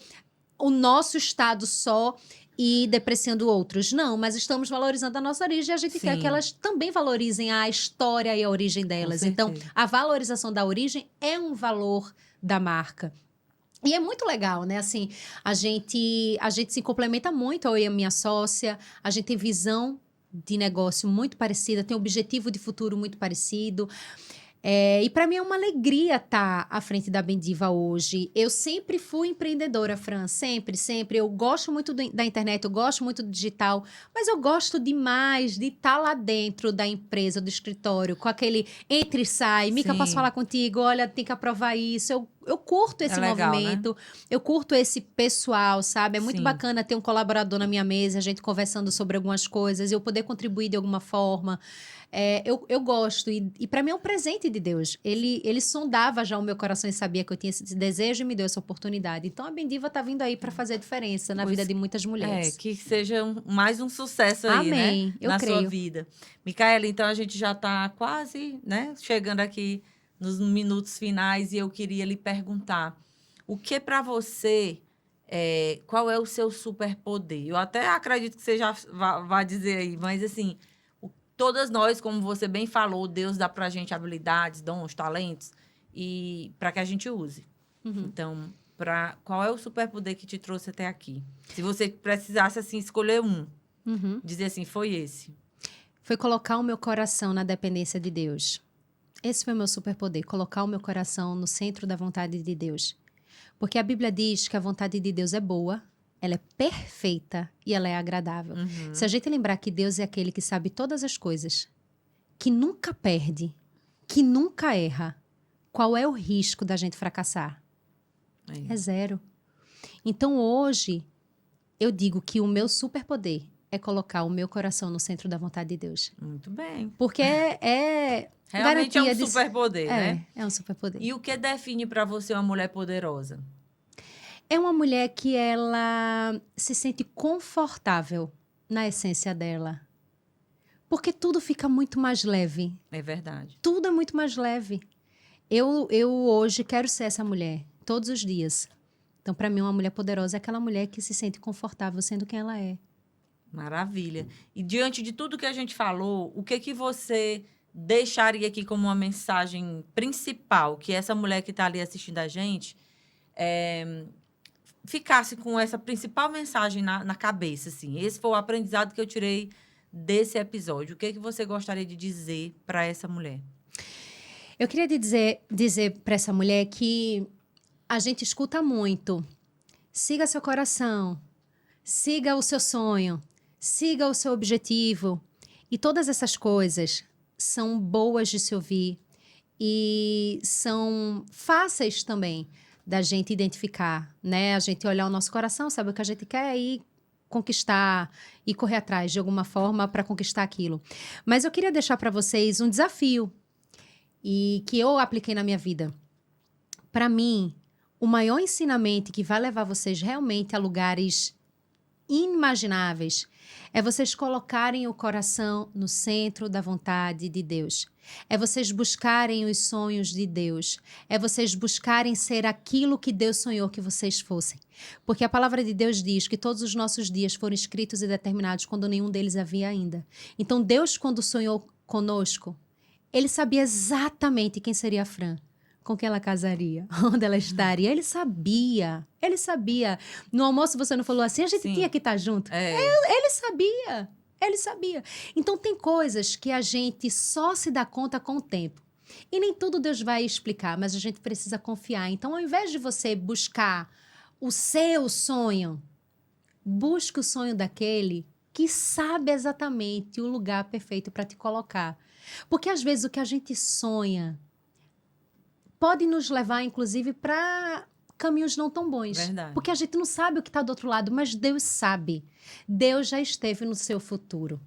o nosso estado só e depreciando outros. Não, mas estamos valorizando a nossa origem e a gente quer que elas também valorizem a história e a origem delas. Então, a valorização da origem é um valor da marca. E é muito legal, né? Assim, a gente se complementa muito, eu e a minha sócia, a gente tem visão de negócio muito parecida, tem objetivo de futuro muito parecido. E para mim é uma alegria estar à frente da Bendiva hoje. Eu sempre fui empreendedora, Fran, sempre. Eu gosto muito da internet, eu gosto muito do digital, mas eu gosto demais de estar lá dentro da empresa, do escritório, com aquele entra e sai. Mica, posso falar contigo? Olha, tem que aprovar isso. Eu eu curto esse legal, movimento, eu curto esse pessoal, sabe? É muito Sim. bacana ter um colaborador na minha mesa, a gente conversando sobre algumas coisas, eu poder contribuir de alguma forma. Eu gosto, e para mim é um presente de Deus. Ele sondava já o meu coração e sabia que eu tinha esse desejo e me deu essa oportunidade. Então a Bendiva tá vindo aí para fazer a diferença na Pois vida de muitas mulheres. que seja mais um sucesso aí, né? Amém, eu Na sua creio. vida. Micaela, então a gente já está quase, né, chegando aqui nos minutos finais e eu queria lhe perguntar, o que para você, qual é o seu superpoder? Eu até acredito que você já vai dizer aí, mas assim, todas nós, como você bem falou, Deus dá pra gente habilidades, dons, talentos, e para que a gente use. Uhum. Então, qual é o superpoder que te trouxe até aqui? Se você precisasse, assim, escolher um, Uhum. dizer assim, foi esse. Foi colocar o meu coração na dependência de Deus. Esse foi o meu superpoder, colocar o meu coração no centro da vontade de Deus. Porque a Bíblia diz que a vontade de Deus é boa, ela é perfeita e ela é agradável. Uhum. Se a gente lembrar que Deus é aquele que sabe todas as coisas, que nunca perde, que nunca erra, qual é o risco da gente fracassar? É zero. Então hoje, eu digo que o meu superpoder é colocar o meu coração no centro da vontade de Deus. Muito bem. Porque Realmente é um garantia de... superpoder, né? É um superpoder. E o que define para você uma mulher poderosa? É uma mulher que ela se sente confortável na essência dela. Porque tudo fica muito mais leve. É verdade. Tudo é muito mais leve. Eu hoje quero ser essa mulher, todos os dias. Então, para mim, uma mulher poderosa é aquela mulher que se sente confortável sendo quem ela é. Maravilha. E diante de tudo que a gente falou, o que você deixaria aqui como uma mensagem principal que essa mulher que está ali assistindo a gente ficasse com essa principal mensagem na cabeça, assim? Esse foi o aprendizado que eu tirei desse episódio. O que você gostaria de dizer para essa mulher? Eu queria dizer para essa mulher que a gente escuta muito. Siga seu coração, siga o seu sonho, siga o seu objetivo. E todas essas coisas são boas de se ouvir e são fáceis também da gente identificar, né? A gente olhar o nosso coração, sabe o que a gente quer e conquistar e correr atrás de alguma forma para conquistar aquilo. Mas eu queria deixar para vocês um desafio e que eu apliquei na minha vida. Para mim, o maior ensinamento que vai levar vocês realmente a lugares inimagináveis é vocês colocarem o coração no centro da vontade de Deus. É vocês buscarem os sonhos de Deus. É vocês buscarem ser aquilo que Deus sonhou que vocês fossem. Porque a palavra de Deus diz que todos os nossos dias foram escritos e determinados quando nenhum deles havia ainda. Então, Deus, quando sonhou conosco, Ele sabia exatamente quem seria a Fran, com quem ela casaria, onde ela estaria. Ele sabia. Ele sabia. No almoço você não falou assim, a gente Sim. tinha que estar junto. É. Ele sabia. Ele sabia. Então, tem coisas que a gente só se dá conta com o tempo. E nem tudo Deus vai explicar, mas a gente precisa confiar. Então, ao invés de você buscar o seu sonho, busque o sonho daquele que sabe exatamente o lugar perfeito para te colocar. Porque, às vezes, o que a gente sonha pode nos levar, inclusive, para caminhos não tão bons. Verdade. Porque a gente não sabe o que está do outro lado, mas Deus sabe. Deus já esteve no seu futuro.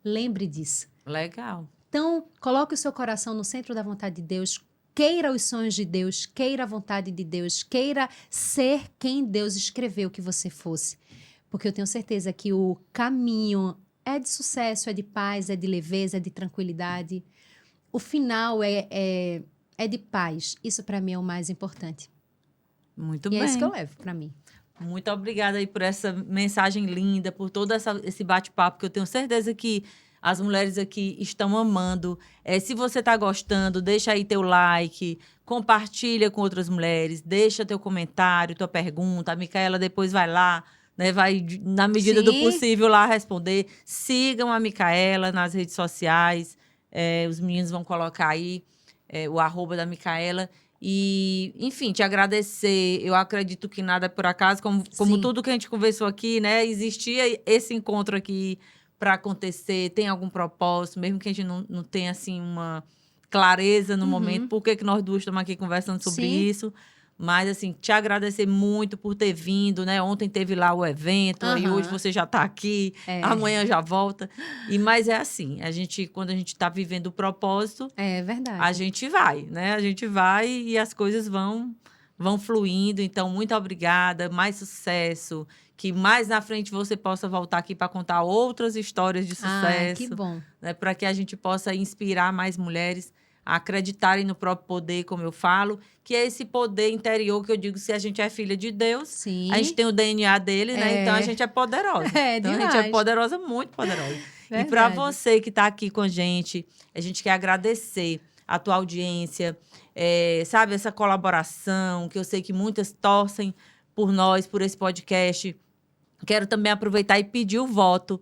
Lembre disso. Legal. Então, coloque o seu coração no centro da vontade de Deus. Queira os sonhos de Deus, queira a vontade de Deus, queira ser quem Deus escreveu que você fosse. Porque eu tenho certeza que o caminho é de sucesso, é de paz, é de leveza, é de tranquilidade. O final é de paz. Isso, para mim, é o mais importante. Muito E bem. é isso que eu levo para mim. Muito obrigada aí por essa mensagem linda, por todo esse bate-papo, que eu tenho certeza que as mulheres aqui estão amando. Se você está gostando, deixa aí teu like, compartilha com outras mulheres, deixa teu comentário, tua pergunta. A Micaela depois vai lá, né, vai, na medida do Sim. possível, lá responder. Sigam a Micaela nas redes sociais. Os meninos vão colocar aí o @ da Micaela. E, enfim, te agradecer. Eu acredito que nada é por acaso, como Sim. tudo que a gente conversou aqui, né? Existia esse encontro aqui para acontecer, tem algum propósito, mesmo que a gente não tenha, assim, uma clareza no momento, por que nós duas estamos aqui conversando sobre Sim. isso. Mas, assim, te agradecer muito por ter vindo, né? Ontem teve lá o evento, aí hoje você já está aqui, amanhã já volta. Mas é assim, quando a gente está vivendo o propósito, é verdade. a gente vai, né? A gente vai e as coisas vão fluindo. Então, muito obrigada, mais sucesso. Que mais na frente você possa voltar aqui para contar outras histórias de sucesso. Que bom. Né? Para que a gente possa inspirar mais mulheres a acreditarem no próprio poder, como eu falo, que é esse poder interior que eu digo, se a gente é filha de Deus, Sim. a gente tem o DNA dele, né? Então a gente é poderosa. Então demais. a gente é poderosa, muito poderosa. Verdade. E para você que está aqui com a gente quer agradecer a tua audiência, sabe, essa colaboração, que eu sei que muitas torcem por nós, por esse podcast. Quero também aproveitar e pedir o voto.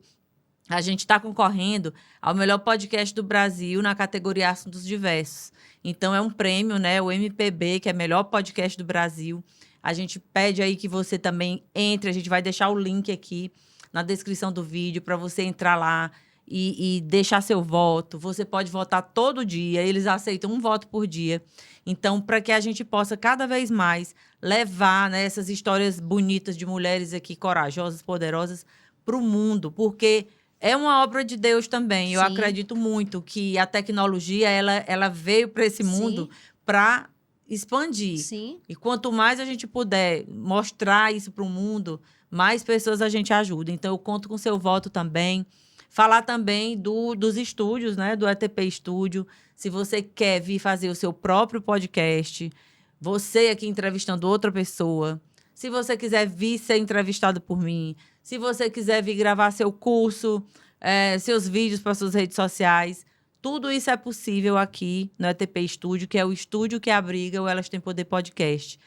A gente está concorrendo ao melhor podcast do Brasil na categoria Assuntos Diversos. Então, é um prêmio, né? O MPB, que é o melhor podcast do Brasil. A gente pede aí que você também entre. A gente vai deixar o link aqui na descrição do vídeo para você entrar lá e deixar seu voto. Você pode votar todo dia. Eles aceitam um voto por dia. Então, para que a gente possa cada vez mais levar, né, essas histórias bonitas de mulheres aqui, corajosas, poderosas, para o mundo. Porque é uma obra de Deus também. Eu acredito muito que a tecnologia ela veio para esse mundo para expandir. Sim. E quanto mais a gente puder mostrar isso para o mundo, mais pessoas a gente ajuda. Então, eu conto com seu voto também. Falar também dos estúdios, né? Do ETP Estúdio. Se você quer vir fazer o seu próprio podcast, você aqui entrevistando outra pessoa. Se você quiser vir ser entrevistado por mim. Se você quiser vir gravar seu curso, seus vídeos para suas redes sociais. Tudo isso é possível aqui no ETP Estúdio, que é o estúdio que abriga o Elas Têm Poder Podcast.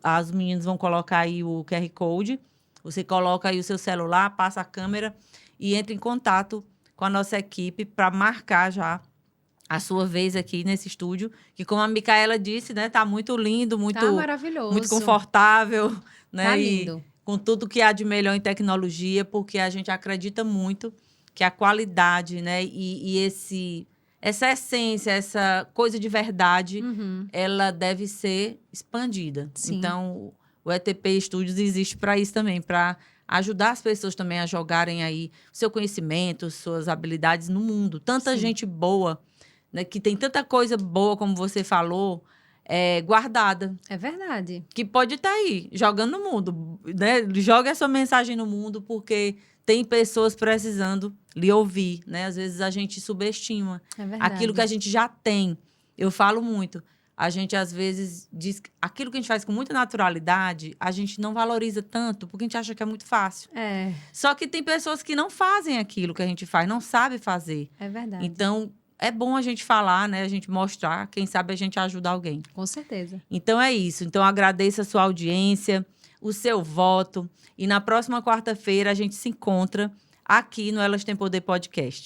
As meninas vão colocar aí o QR Code. Você coloca aí o seu celular, passa a câmera e entra em contato com a nossa equipe para marcar já a sua vez aqui nesse estúdio, que, como a Micaela disse, né, tá muito lindo, Tá maravilhoso. muito confortável, né? Tá lindo. E com tudo que há de melhor em tecnologia, porque a gente acredita muito que a qualidade, né, e essa essência, essa coisa de verdade, ela deve ser expandida. Sim. Então, o ETP Studios existe para isso também, para ajudar as pessoas também a jogarem aí o seu conhecimento, suas habilidades no mundo. Tanta gente boa, né, que tem tanta coisa boa, como você falou, guardada. É verdade. Que pode estar aí, jogando no mundo. Né? Joga essa mensagem no mundo, porque tem pessoas precisando lhe ouvir. Né? Às vezes a gente subestima aquilo que a gente já tem. Eu falo muito. A gente, às vezes, diz que aquilo que a gente faz com muita naturalidade, a gente não valoriza tanto, porque a gente acha que é muito fácil. Só que tem pessoas que não fazem aquilo que a gente faz, não sabem fazer. É verdade. Então, é bom a gente falar, né? A gente mostrar, quem sabe a gente ajuda alguém. Com certeza. Então, é isso. Então, agradeço a sua audiência, o seu voto. E na próxima quarta-feira, a gente se encontra aqui no Elas Têm Poder Podcast.